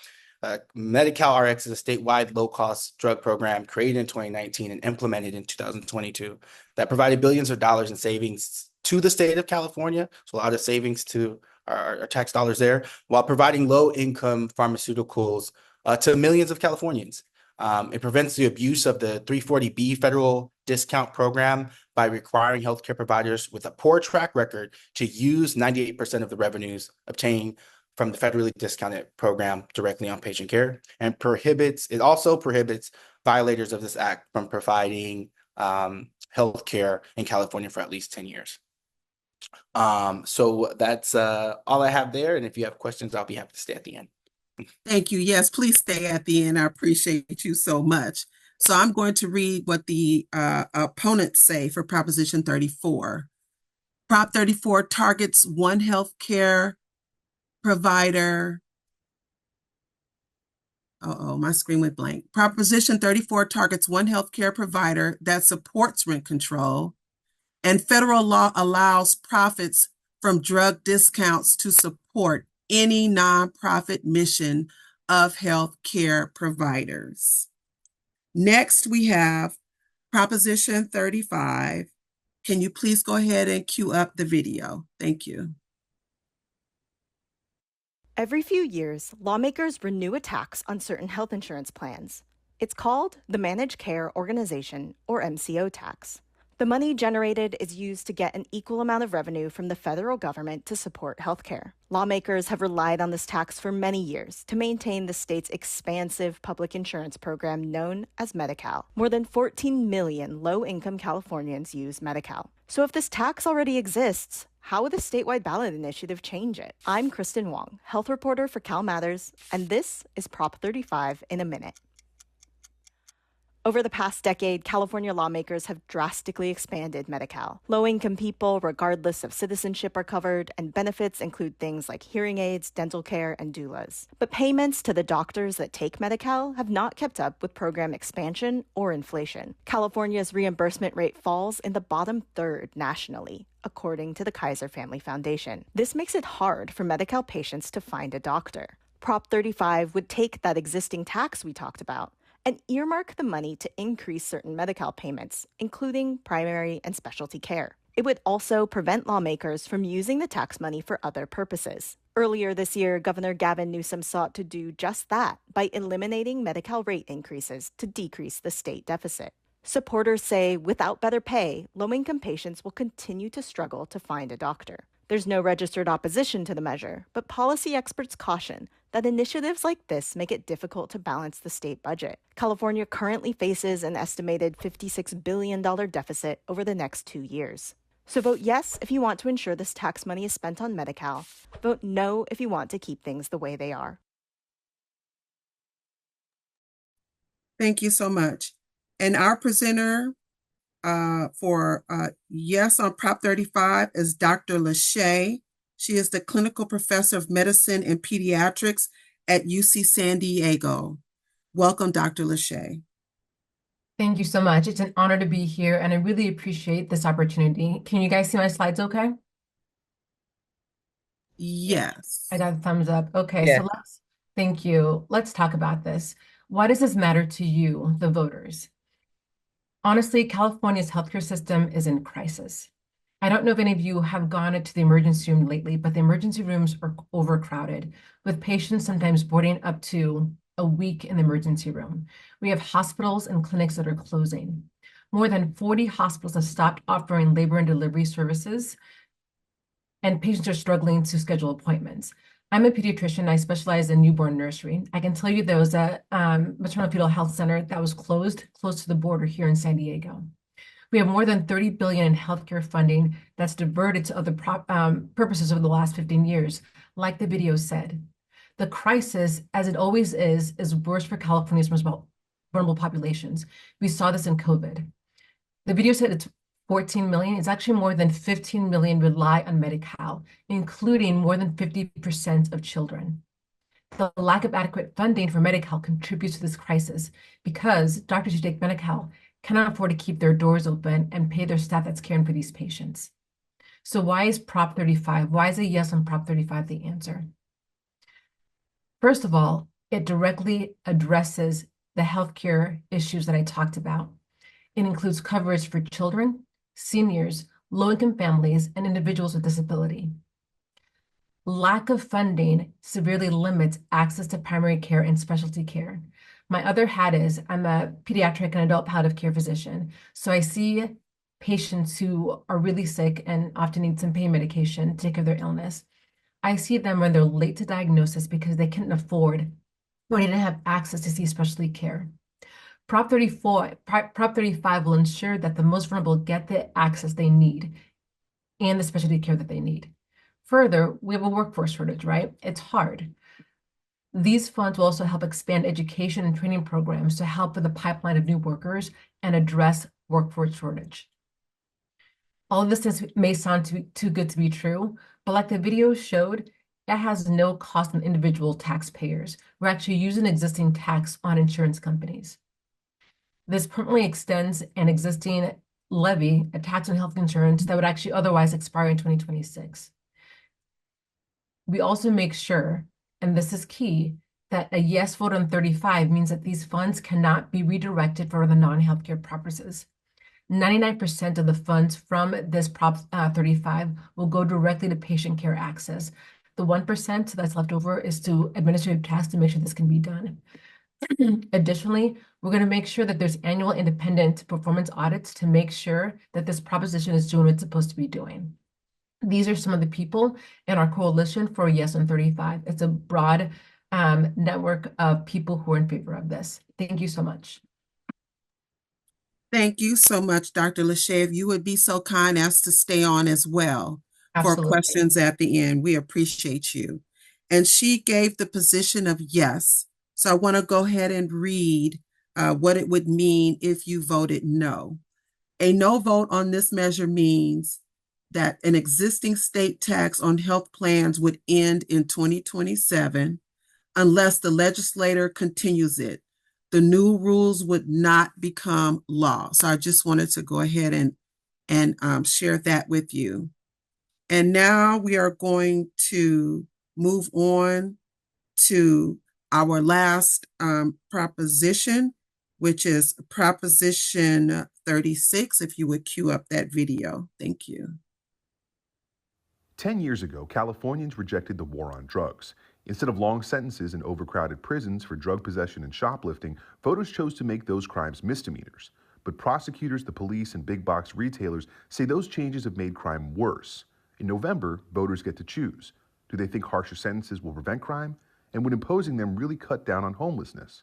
Medi-Cal RX is a statewide low-cost drug program created in 2019 and implemented in 2022 that provided billions of dollars in savings to the state of California. So a lot of savings to our tax dollars there, while providing low-income pharmaceuticals to millions of Californians. It prevents the abuse of the 340B federal discount program by requiring healthcare providers with a poor track record to use 98% of the revenues obtained from the federally discounted program directly on patient care, and it also prohibits violators of this act from providing healthcare in California for at least 10 years. So that's all I have there. And if you have questions, I'll be happy to stay at the end. Thank you. Yes, please stay at the end. I appreciate you so much. So I'm going to read what the opponents say for Proposition 34. Prop 34 targets one healthcare provider. My screen went blank. Proposition 34 targets one healthcare provider that supports rent control, and federal law allows profits from drug discounts to support any nonprofit mission of healthcare providers. Next, we have Proposition 35. Can you please go ahead and cue up the video? Thank you. Every few years, lawmakers renew a tax on certain health insurance plans. It's called the Managed Care Organization, or MCO tax. The money generated is used to get an equal amount of revenue from the federal government to support healthcare. Lawmakers have relied on this tax for many years to maintain the state's expansive public insurance program known as Medi-Cal. More than 14 million low-income Californians use Medi-Cal. So if this tax already exists, how would the statewide ballot initiative change it? I'm Kristen Wong, health reporter for Cal Matters, and this is Prop 35 in a minute. Over the past decade, California lawmakers have drastically expanded Medi-Cal. Low-income people, regardless of citizenship, are covered, and benefits include things like hearing aids, dental care, and doulas. But payments to the doctors that take Medi-Cal have not kept up with program expansion or inflation. California's reimbursement rate falls in the bottom third nationally, according to the Kaiser Family Foundation. This makes it hard for Medi-Cal patients to find a doctor. Prop 35 would take that existing tax we talked about and earmark the money to increase certain Medi-Cal payments, including primary and specialty care. It would also prevent lawmakers from using the tax money for other purposes. Earlier this year, Governor Gavin Newsom sought to do just that by eliminating Medi-Cal rate increases to decrease the state deficit. Supporters say without better pay, low-income patients will continue to struggle to find a doctor. There's no registered opposition to the measure, but policy experts caution that initiatives like this make it difficult to balance the state budget. California currently faces an estimated $56 billion deficit over the next 2 years. So vote yes if you want to ensure this tax money is spent on Medi-Cal. Vote no if you want to keep things the way they are. Thank you so much. And our presenter for yes on Prop 35 is Dr. Lachey. She is the clinical professor of medicine and pediatrics at UC San Diego. Welcome, Dr. Lachey. Thank you so much. It's an honor to be here, and I really appreciate this opportunity. Can you guys see my slides okay? Yes. I got a thumbs up. Okay, Yeah. so thank you. Let's talk about this. Why does this matter to you, the voters? Honestly, California's healthcare system is in crisis. I don't know if any of you have gone into the emergency room lately, but the emergency rooms are overcrowded, with patients sometimes boarding up to a week in the emergency room. We have hospitals and clinics that are closing. More than 40 hospitals have stopped offering labor and delivery services, and patients are struggling to schedule appointments. I'm a pediatrician. I specialize in newborn nursery. I can tell you there was a maternal fetal health center that was closed close to the border here in San Diego. We have more than $30 billion in healthcare funding that's diverted to other purposes over the last 15 years. Like the video said, the crisis, as it always is worse for California's most vulnerable populations. We saw this in COVID. The video said it's 14 million. It's actually more than 15 million rely on Medi-Cal, including more than 50% of children. The lack of adequate funding for Medi-Cal contributes to this crisis because doctors who take Medi-Cal cannot afford to keep their doors open and pay their staff that's caring for these patients. So why is Prop 35? Why is a yes on Prop 35 the answer? First of all, it directly addresses the healthcare issues that I talked about. It includes coverage for children, seniors, low-income families, and individuals with disability. Lack of funding severely limits access to primary care and specialty care. My other hat is I'm a pediatric and adult palliative care physician. So I see patients who are really sick and often need some pain medication to take care of their illness. I see them when they're late to diagnosis because they couldn't afford or they didn't have access to see specialty care. Prop 35 will ensure that the most vulnerable get the access they need and the specialty care that they need. Further, we have a workforce shortage, right? It's hard. These funds will also help expand education and training programs to help with the pipeline of new workers and address workforce shortage. All of this may sound too good to be true, but like the video showed, it has no cost on individual taxpayers. We're actually using existing tax on insurance companies. This permanently extends an existing levy, a tax on health insurance that would actually otherwise expire in 2026. We also make sure, and this is key, that a yes vote on 35 means that these funds cannot be redirected for the non-healthcare purposes. 99% of the funds from this Prop 35 will go directly to patient care access. The 1% that's left over is to administrative tasks to make sure this can be done. Additionally, we're going to make sure that there's annual independent performance audits to make sure that this proposition is doing what it's supposed to be doing. These are some of the people in our coalition for Yes on 35. It's a broad network of people who are in favor of this. Thank you so much. Thank you so much, Dr. Lachey. If you would be so kind as to stay on as well for Absolutely. questions at the end. We appreciate you. And she gave the position of yes. So I want to go ahead and read what it would mean if you voted no. A no vote on this measure means that an existing state tax on health plans would end in 2027 unless the legislator continues it. The new rules would not become law. So I just wanted to go ahead and share that with you. And now we are going to move on to our last proposition, which is Proposition 36. If you would cue up that video. Thank you. 10 years ago, Californians rejected the war on drugs. Instead of long sentences in overcrowded prisons for drug possession and shoplifting, voters chose to make those crimes misdemeanors. But prosecutors, the police, and big box retailers say those changes have made crime worse. In November, voters get to choose. Do they think harsher sentences will prevent crime? And would imposing them really cut down on homelessness?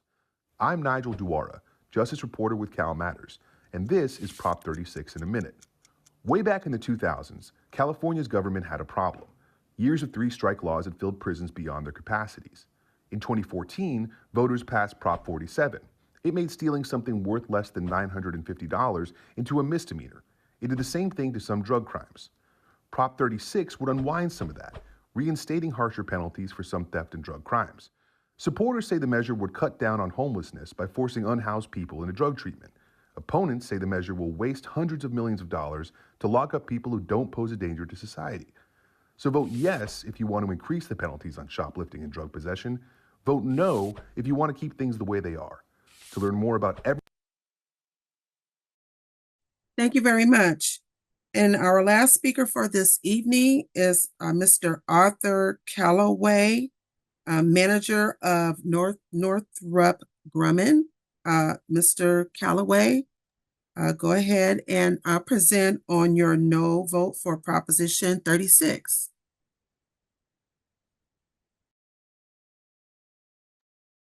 I'm Nigel Duara, justice reporter with Cal Matters, and this is Prop 36 in a minute. Way back in the 2000s, California's government had a problem. Years of three-strike laws had filled prisons beyond their capacities. In 2014, voters passed Prop 47, It made stealing something worth less than $950 into a misdemeanor. It did the same thing to some drug crimes. Prop 36 would unwind some of that, reinstating harsher penalties for some theft and drug crimes. Supporters say the measure would cut down on homelessness by forcing unhoused people into drug treatment. Opponents say the measure will waste hundreds of millions of dollars to lock up people who don't pose a danger to society. So vote yes if you want to increase the penalties on shoplifting and drug possession. Vote no if you want to keep things the way they are. To learn more about every... Thank you very much. And our last speaker for this evening is Mr. Arthur Calloway, manager of Northrop Grumman. Mr. Calloway, go ahead and present on your no vote for Proposition 36.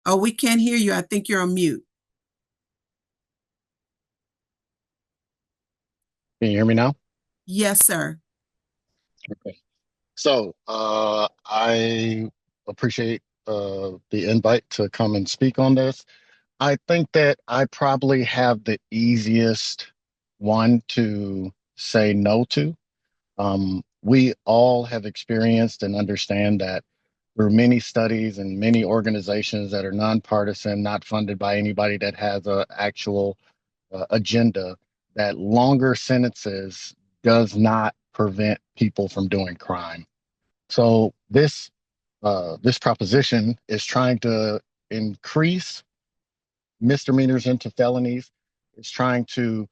Oh, we can't hear you. I think you're on mute. Can you hear me now? Yes, sir. Okay. So I appreciate the invite to come and speak on this. I think that I probably have the easiest one to say no to. We all have experienced and understand that through many studies and many organizations that are nonpartisan, not funded by anybody that has an actual agenda, that longer sentences does not prevent people from doing crime. So this proposition is trying to increase misdemeanors into felonies. It's trying to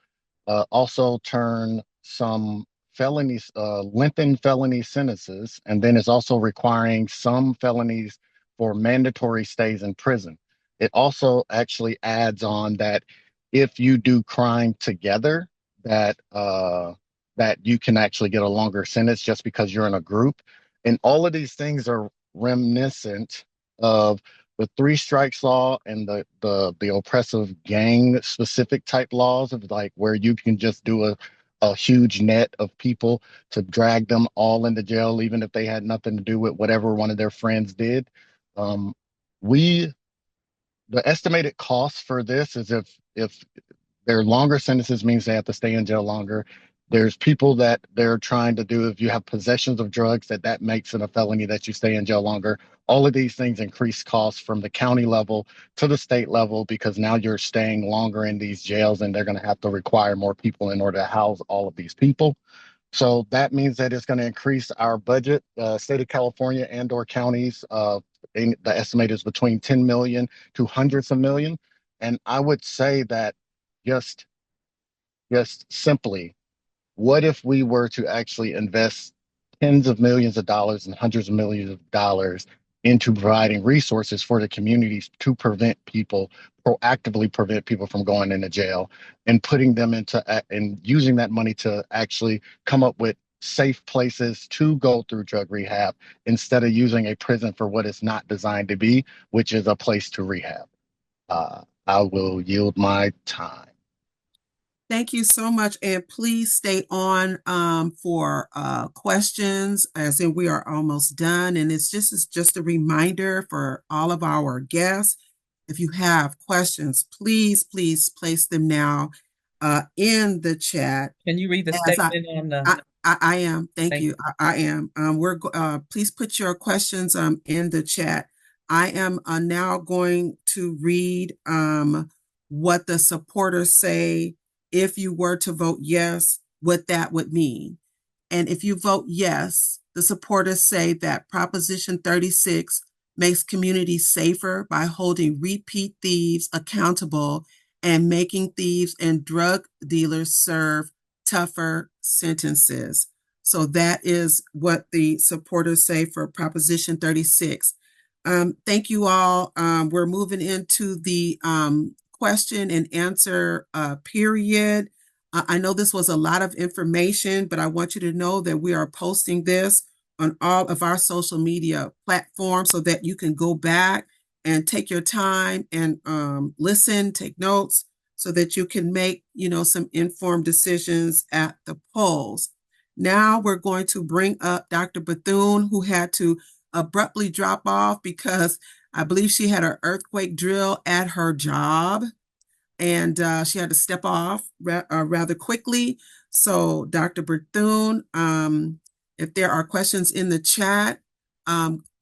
also turn some felonies, lengthen felony sentences, and then it's also requiring some felonies for mandatory stays in prison. It also actually adds on that if you do crime together, that you can actually get a longer sentence just because you're in a group. And all of these things are reminiscent of the three strikes law and the oppressive gang specific type laws of like where you can just do a huge net of people to drag them all into jail, even if they had nothing to do with whatever one of their friends did. We the estimated cost for this is if their longer sentences means they have to stay in jail longer. There's people that they're trying to do, if you have possessions of drugs, that makes it a felony that you stay in jail longer. All of these things increase costs from the county level to the state level because now you're staying longer in these jails and they're going to have to require more people in order to house all of these people. So that means that it's going to increase our budget, state of California and or counties. The estimate is between 10 million to hundreds of million. And I would say that just simply, what if we were to actually invest tens of millions of dollars and hundreds of millions of dollars into providing resources for the communities to proactively prevent people from going into jail and putting them into and using that money to actually come up with safe places to go through drug rehab instead of using a prison for what it's not designed to be, which is a place to rehab. I will yield my time. Thank you so much. And please stay on for questions, as in we are almost done. And it's just a reminder for all of our guests. If you have questions, please place them now in the chat. Can you read the statement on the? I am. Thank you. I am. Please put your questions in the chat. I am now going to read what the supporters say. If you were to vote yes, what that would mean. And if you vote yes, the supporters say that Proposition 36 makes communities safer by holding repeat thieves accountable and making thieves and drug dealers serve tougher sentences. So that is what the supporters say for Proposition 36. Thank you all. We're moving into the question and answer period. I know this was a lot of information, but I want you to know that we are posting this on all of our social media platforms so that you can go back and take your time and listen, take notes, so that you can make, some informed decisions at the polls. Now we're going to bring up Dr. Bethune, who had to abruptly drop off because I believe she had an earthquake drill at her job. and she had to step off rather quickly. So Dr. Bethune, if there are questions in the chat,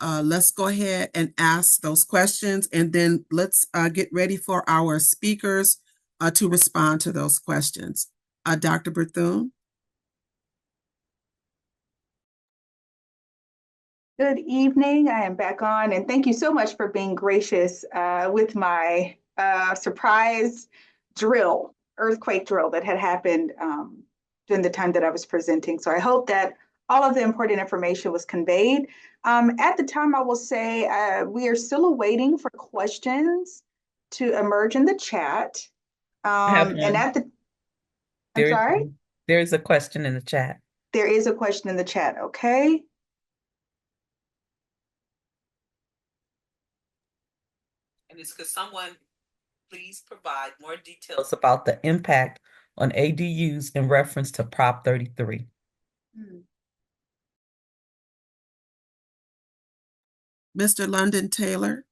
let's go ahead and ask those questions, and then let's get ready for our speakers to respond to those questions. Dr. Bethune? Good evening. I am back on, and thank you so much for being gracious with my surprise earthquake drill that had happened during the time that I was presenting. So I hope that all of the important information was conveyed. At the time, I will say we are still awaiting for questions to emerge in the chat. And at the, I'm sorry? There's a question in the chat. There is a question in the chat, okay? And it's because someone please provide more details about the impact on ADUs in reference to Prop 33. Mr. London Taylor?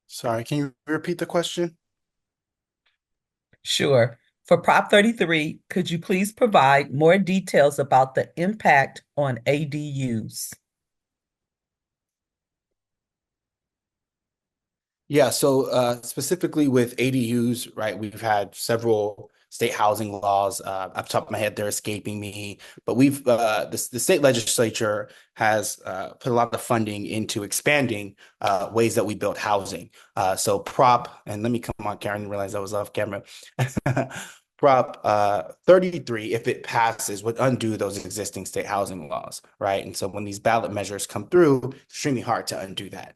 Sorry, can you repeat the question? Sure. For Prop 33, could you please provide more details about the impact on ADUs? Yeah, so specifically with ADUs, right, we've had several state housing laws. Off the top of my head, they're escaping me, but the state legislature has put a lot of funding into expanding ways that we build housing. So and let me come on, Karen, realize I was off camera. Prop 33, if it passes, would undo those existing state housing laws, right? And so when these ballot measures come through, it's extremely hard to undo that.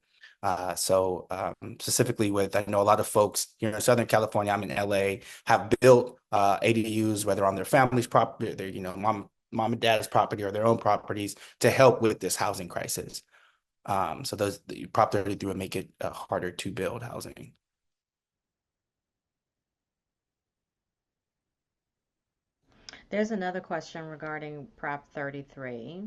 Specifically I know a lot of folks here in Southern California, I'm in LA, have built ADUs, whether on their family's property, their, mom and dad's property or their own properties to help with this housing crisis. So the Prop 33 would make it harder to build housing. There's another question regarding Prop 33.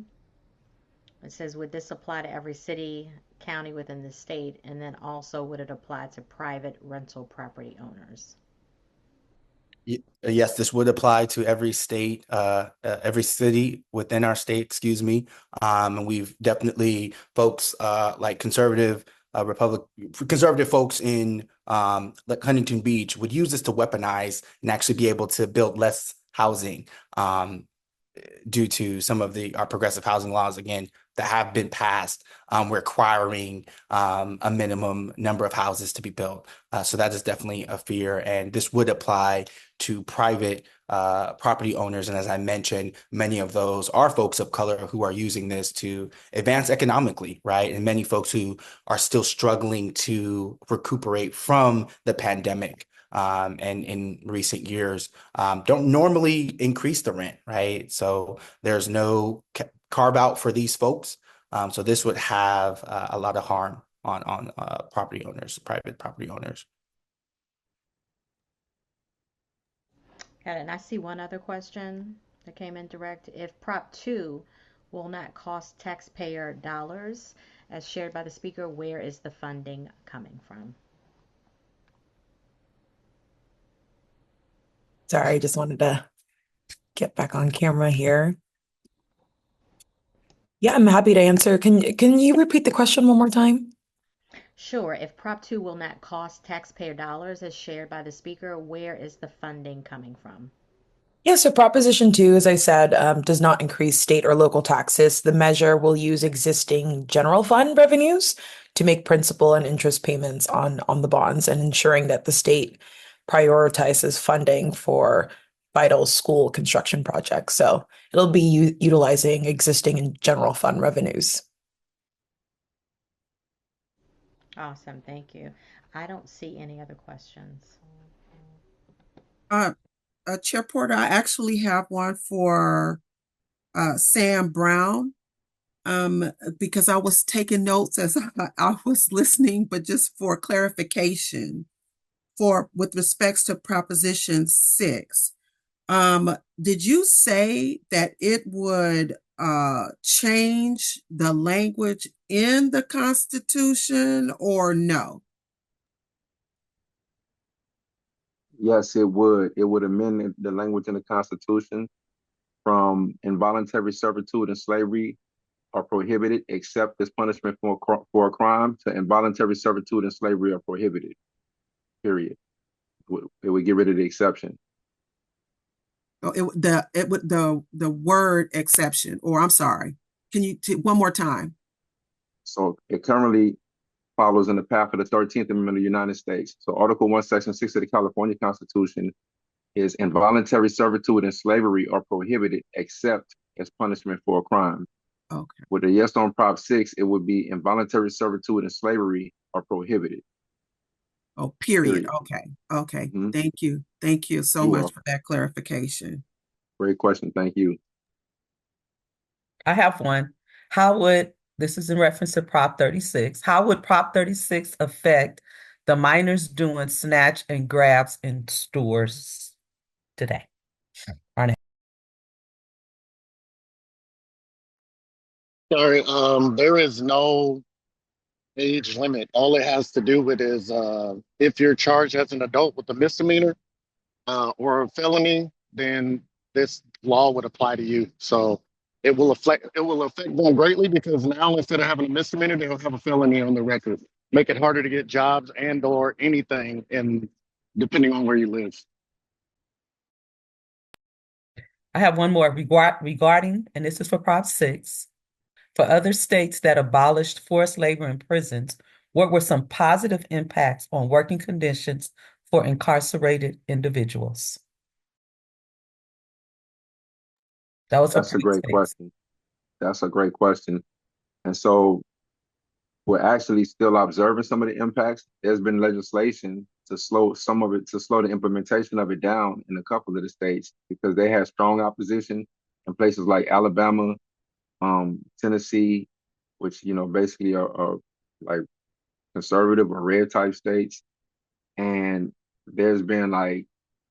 It says, would this apply to every city, county within the state? And then also, would it apply to private rental property owners? Yes, this would apply to every state, every city within our state, excuse me. And we've definitely folks like conservative folks in like Huntington Beach would use this to weaponize and actually be able to build less housing due to some of our progressive housing laws, again, that have been passed, requiring a minimum number of houses to be built. So that is definitely a fear. And this would apply to private property owners. And as I mentioned, many of those are folks of color who are using this to advance economically, right? And many folks who are still struggling to recuperate from the pandemic. And in recent years, don't normally increase the rent, right? So there's no carve out for these folks. So this would have a lot of harm on property owners, private property owners. Got it. And I see one other question that came in direct. If Prop 2 will not cost taxpayer dollars, as shared by the speaker, where is the funding coming from? Sorry, I just wanted to get back on camera here. Yeah, I'm happy to answer. Can you repeat the question one more time? Sure. If Prop 2 will not cost taxpayer dollars, as shared by the speaker, where is the funding coming from? Yeah, so Proposition 2, as I said, does not increase state or local taxes. The measure will use existing general fund revenues to make principal and interest payments on the bonds and ensuring that the state prioritizes funding for vital school construction projects. So it'll be utilizing existing and general fund revenues. Awesome. Thank you. I don't see any other questions. Chair Porter, I actually have one for Sam Brown, because I was taking notes as I was listening, but just for clarification, with respects to Proposition 6, did you say that it would change the language in the Constitution, or no? Yes, it would. It would amend the language in the Constitution from involuntary servitude and slavery are prohibited except as punishment for a crime to involuntary servitude and slavery are prohibited. Period. It would get rid of the exception. Oh, the word exception, or I'm sorry, can you one more time? So it currently follows in the path of the 13th Amendment of the United States. So Article 1, Section 6 of the California Constitution is involuntary servitude and slavery are prohibited except as punishment for a crime. Okay. With a yes on Prop 6, it would be involuntary servitude and slavery are prohibited. Oh, period. Okay. Okay. Mm-hmm. Thank you. Thank you so much for that clarification. Great question. Thank you. I have one. This is in reference to Prop 36, how would Prop 36 affect the minors doing snatch and grabs in stores today? Sorry, there is no age limit. All it has to do with is if you're charged as an adult with a misdemeanor or a felony, then this law would apply to you. So it will affect them greatly because now instead of having a misdemeanor, they'll have a felony on the record. Make it harder to get jobs and or anything, and depending on where you live. I have one more regarding, and this is for Prop 6. For other states that abolished forced labor in prisons, what were some positive impacts on working conditions for incarcerated individuals? That's a great question. That's a great question. And so we're actually still observing some of the impacts. There's been legislation to slow the implementation of it down in a couple of the states because they had strong opposition in places like Alabama, Tennessee, which basically are like conservative or red type states. And there's been like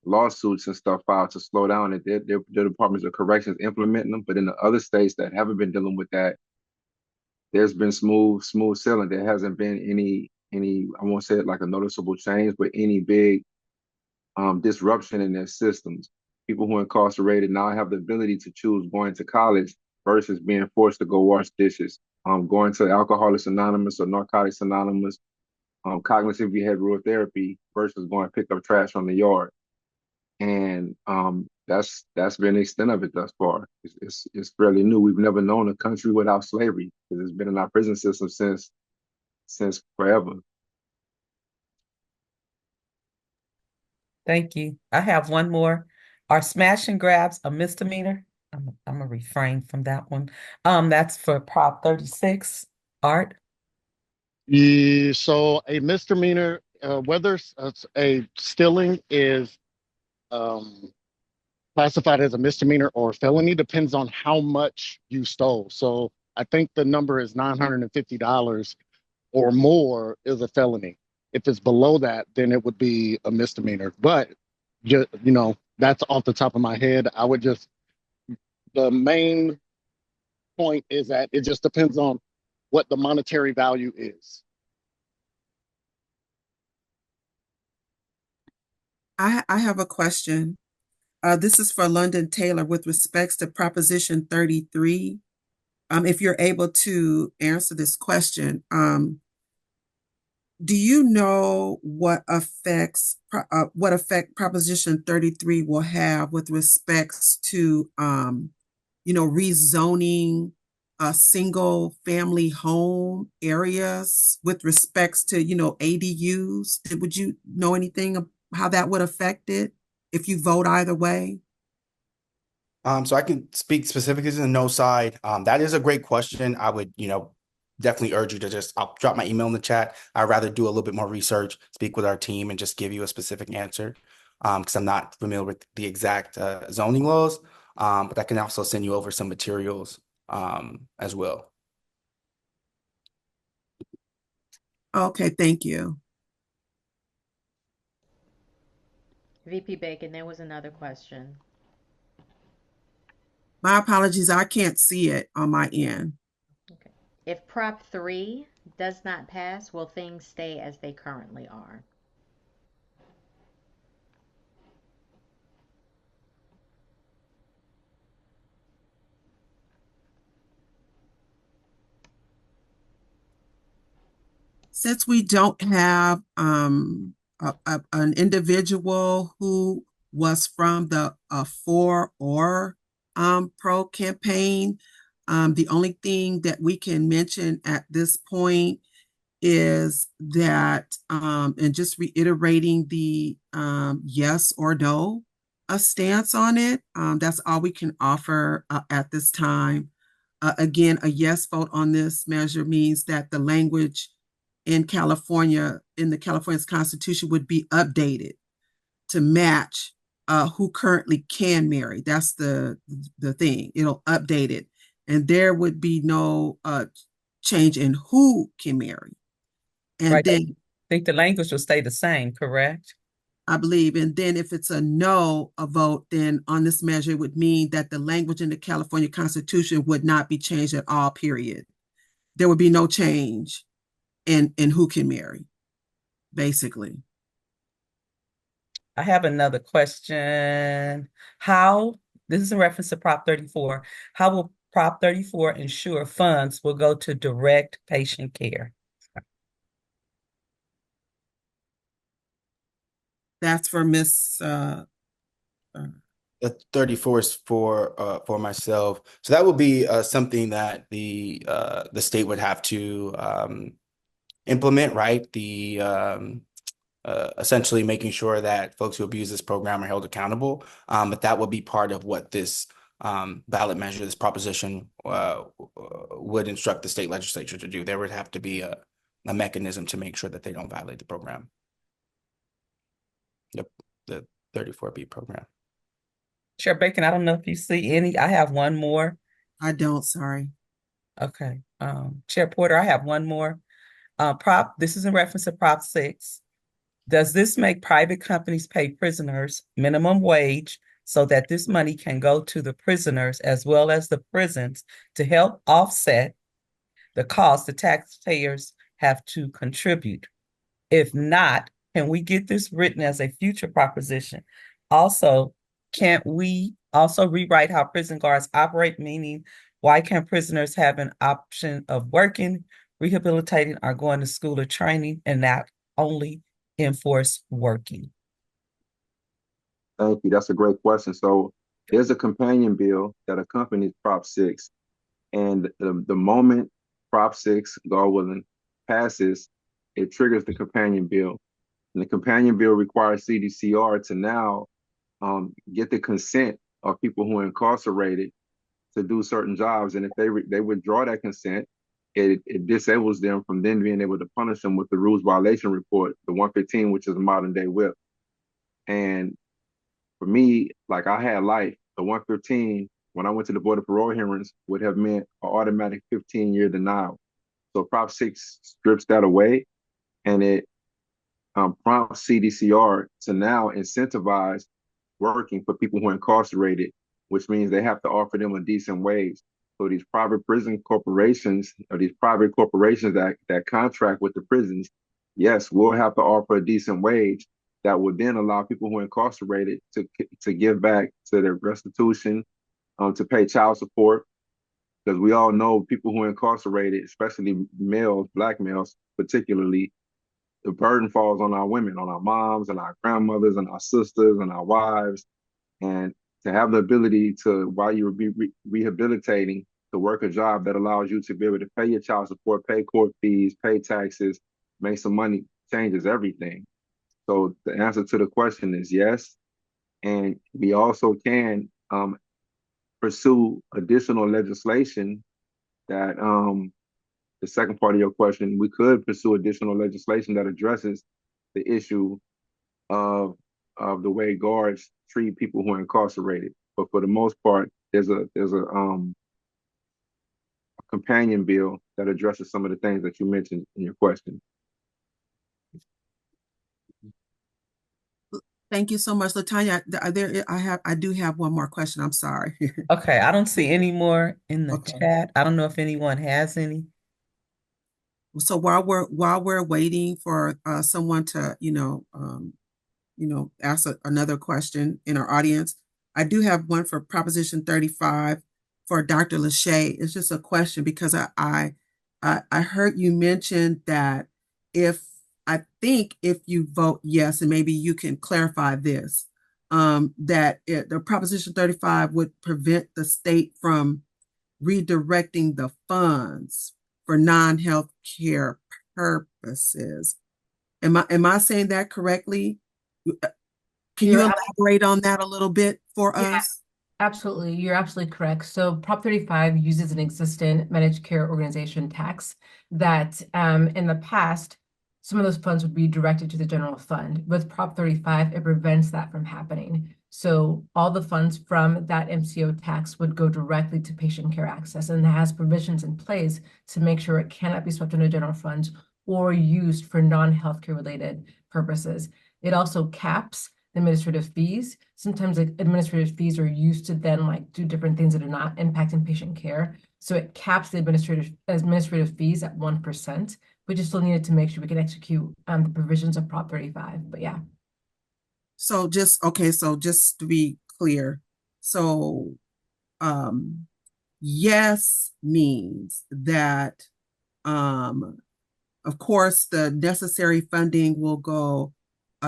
lawsuits and stuff filed to slow down it. Their departments of corrections implementing them. But in the other states that haven't been dealing with that, there's been smooth sailing. There hasn't been any I won't say it like a noticeable change, but any big disruption in their systems. People who are incarcerated now have the ability to choose going to college versus being forced to go wash dishes, going to Alcoholics Anonymous or Narcotics Anonymous, cognitive behavioral therapy versus going to pick up trash on the yard. And that's been the extent of it thus far. It's fairly new. We've never known a country without slavery because it's been in our prison system since forever. Thank you. I have one more. Are smash and grabs a misdemeanor? I'm gonna refrain from that one. That's for Prop 36. Art? So a misdemeanor, whether a stealing is classified as a misdemeanor or a felony, depends on how much you stole. So I think the number is $950 or more is a felony. If it's below that, then it would be a misdemeanor. But just, that's off the top of my head. The main point is that it just depends on what the monetary value is. I have a question. This is for London Taylor with respects to Proposition 33. If you're able to answer this question, do you know what effect Proposition 33 will have with respects to rezoning single family home areas with respects to ADUs? Would you know anything of how that would affect it if you vote either way? So I can speak specifically to the no side. That is a great question. I would, definitely urge you to I'll drop my email in the chat. I'd rather do a little bit more research, speak with our team, and just give you a specific answer. Because I'm not familiar with the exact zoning laws. But I can also send you over some materials as well. Okay, thank you. VP Bacon, there was another question. My apologies, I can't see it on my end. Okay. If Prop 3 does not pass, will things stay as they currently are? Since we don't have an individual who was from the For or Pro campaign, the only thing that we can mention at this point is that, and just reiterating the yes or no a stance on it. That's all we can offer at this time. Again, a yes vote on this measure means that the language in California, in the California's Constitution, would be updated to match who currently can marry. That's the thing. It'll update it, and there would be no change in who can marry. And Right. I then think the language will stay the same, correct? I believe, and then if it's a no, a vote, then on this measure, it would mean that the language in the California Constitution would not be changed at all, period. There would be no change in who can marry, basically. I have another question. How, this is in reference to Prop 34, how will Prop 34 ensure funds will go to direct patient care? That's for Miss The 34 is for myself. So that would be something that the state would have to implement, right? The essentially making sure that folks who abuse this program are held accountable. But that would be part of what this ballot measure, this proposition would instruct the state legislature to do. There would have to be a mechanism to make sure that they don't violate the program. Yep, the 34B program. Chair Bacon, I don't know if you see any. I have one more. I don't, sorry. Okay. Chair Porter, I have one more. This is in reference to Prop 6. Does this make private companies pay prisoners minimum wage so that this money can go to the prisoners as well as the prisons to help offset the cost the taxpayers have to contribute? If not, can we get this written as a future proposition? Also, can't we also rewrite how prison guards operate, meaning why can't prisoners have an option of working, rehabilitating, or going to school or training and not only enforce working? Thank you. That's a great question. So there's a companion bill that accompanies Prop 6. And the moment Prop 6, God willing, passes, it triggers the companion bill. And the companion bill requires CDCR to now get the consent of people who are incarcerated to do certain jobs. And if they withdraw that consent, it disables them from then being able to punish them with the rules violation report, the 115, which is a modern day whip. And for me, like I had life, the 115, when I went to the Board of Parole hearings, would have meant an automatic 15-year denial. So Prop 6 strips that away, and it prompts CDCR to now incentivize working for people who are incarcerated, which means they have to offer them a decent wage. So these private prison corporations, or these private corporations that contract with the prisons, yes, we'll have to offer a decent wage that would then allow people who are incarcerated to give back to their restitution, to pay child support. Because we all know people who are incarcerated, especially males, Black males particularly, the burden falls on our women, on our moms and our grandmothers and our sisters and our wives. And to have the ability to, while you're rehabilitating, to work a job that allows you to be able to pay your child support, pay court fees, pay taxes, make some money, changes everything. So the answer to the question is yes. And we also can pursue additional legislation that, the second part of your question, we could pursue additional legislation that addresses the issue of the way guards treat people who are incarcerated. But for the most part, there's a companion bill that addresses some of the things that you mentioned in your question. Thank you so much, Latanya. I do have one more question. I'm sorry. Okay, I don't see any more in the chat. I don't know if anyone has any. So while we're waiting for someone to ask another question in our audience, I do have one for Proposition 35 for Dr. Lachey. It's just a question because I heard you mention that if I think if you vote yes, and maybe you can clarify this, the Proposition 35 would prevent the state from redirecting the funds for non-health care purposes. Am I saying that correctly? Can you You're elaborate on that a little bit for Yeah, us? absolutely. You're absolutely correct. So Prop 35 uses an existing managed care organization tax that in the past, some of those funds would be directed to the general fund. With Prop 35, it prevents that from happening. So all the funds from that MCO tax would go directly to patient care access, and it has provisions in place to make sure it cannot be swept into general funds or used for non-healthcare related purposes. It also caps administrative fees. Sometimes like administrative fees are used to then like do different things that are not impacting patient care. So it caps the administrative fees at 1%. We just still needed to make sure we can execute the provisions of Prop 35. But yeah. So just to be clear, so yes means that of course the necessary funding will go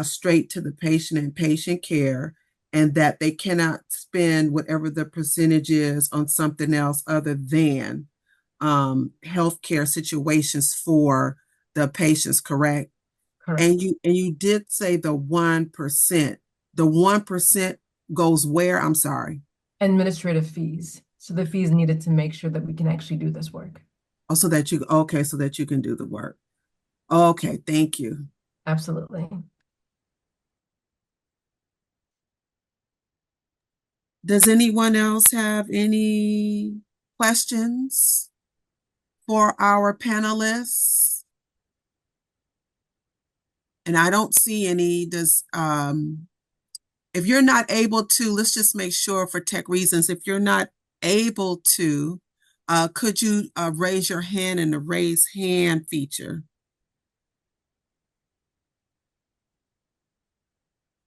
straight to the patient and patient care, and that they cannot spend whatever the percentage is on something else other than healthcare situations for the patients, correct? Correct. And you did say the 1%. The 1% goes where? I'm sorry. Administrative fees. So the fees needed to make sure that we can actually do this work. Oh, so that you can do the work. Okay, thank you. Absolutely. Does anyone else have any questions for our panelists? And I don't see any. If you're not able to, let's just make sure for tech reasons, if you're not able to, could you raise your hand in the raise hand feature?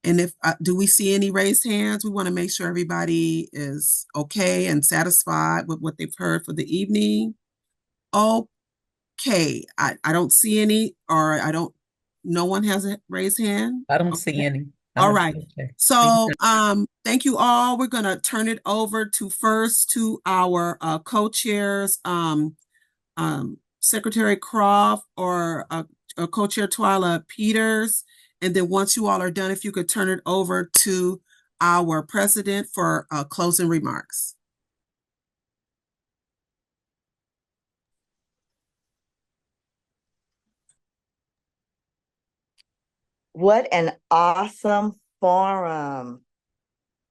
And if do we see any raised hands? We want to make sure everybody is okay and satisfied with what they've heard for the evening. Okay, I don't see any, or no one has a raised hand. I don't see any. All right. So thank you all. We're gonna turn it over to our co-chairs, Secretary Croft or co-chair Twyla Peters. And then once you all are done, if you could turn it over to our president for closing remarks. What an awesome forum.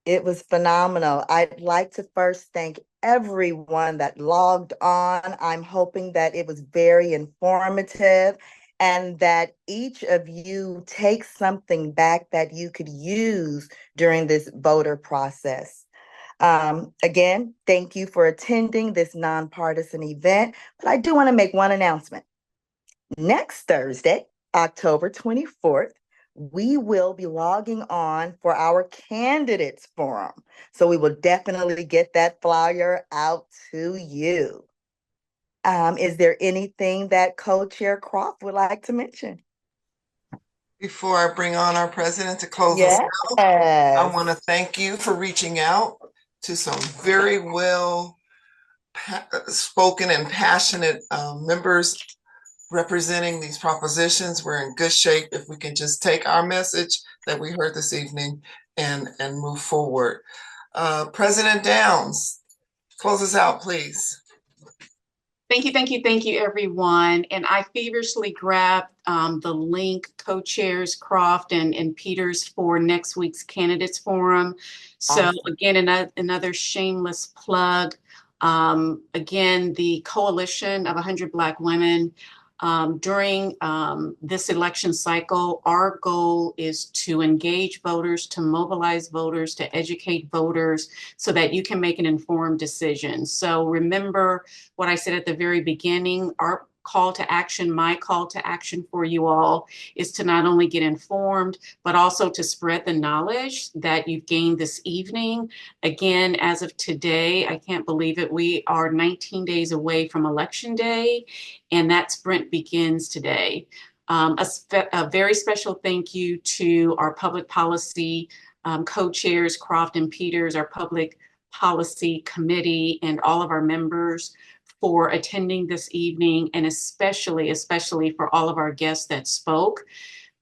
It was phenomenal. I'd like to first thank everyone that logged on. I'm hoping that it was very informative and that each of you takes something back that you could use during this voter process. Again, thank you for attending this nonpartisan event, but I do want to make one announcement. Next Thursday, October 24th, we will be logging on for our candidates forum. So we will definitely get that flyer out to you. Is there anything that Co-Chair Croft would like to mention? Before I bring on our president to close us out, I want to thank you for reaching out to some very well spoken and passionate members representing these propositions. We're in good shape if we can just take our message that we heard this evening and move forward. President Downs, close us out, please. Thank you, everyone. And I feverishly grabbed the link, co-chairs Croft and Peters, for next week's candidates forum. So again, another shameless plug. Again, the Coalition of 100 Black Women, during this election cycle, our goal is to engage voters, to mobilize voters, to educate voters so that you can make an informed decision. So remember what I said at the very beginning, our call to action, my call to action for you all is to not only get informed, but also to spread the knowledge that you've gained this evening. Again, as of today, I can't believe it, we are 19 days away from Election Day, and that sprint begins today. A very special thank you to our public policy co-chairs, Croft and Peters, our public policy committee, and all of our members for attending this evening, and especially for all of our guests that spoke.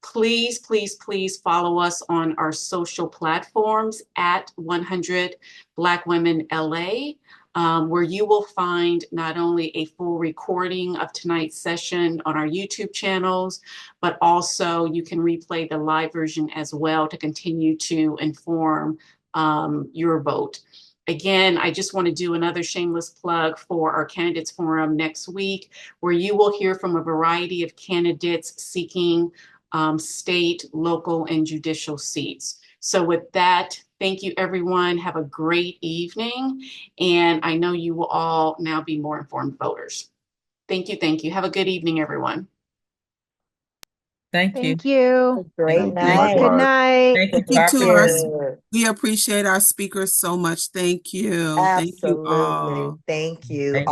Please, please, please follow us on our social platforms at 100 Black Women LA, where you will find not only a full recording of tonight's session on our YouTube channels, but also you can replay the live version as well to continue to inform your vote. Again, I just want to do another shameless plug for our candidates forum next week, where you will hear from a variety of candidates seeking state, local, and judicial seats. So with that, thank you, everyone. Have a great evening. And I know you will all now be more informed voters. Thank you. Thank you. Have a good evening, everyone. Thank you. Thank you. Great Thank you. night. Good Likewise. night. Thank you, Thank you to Dr. we appreciate our speakers so much. Thank you. Thank you Absolutely. all. Thank you. Thank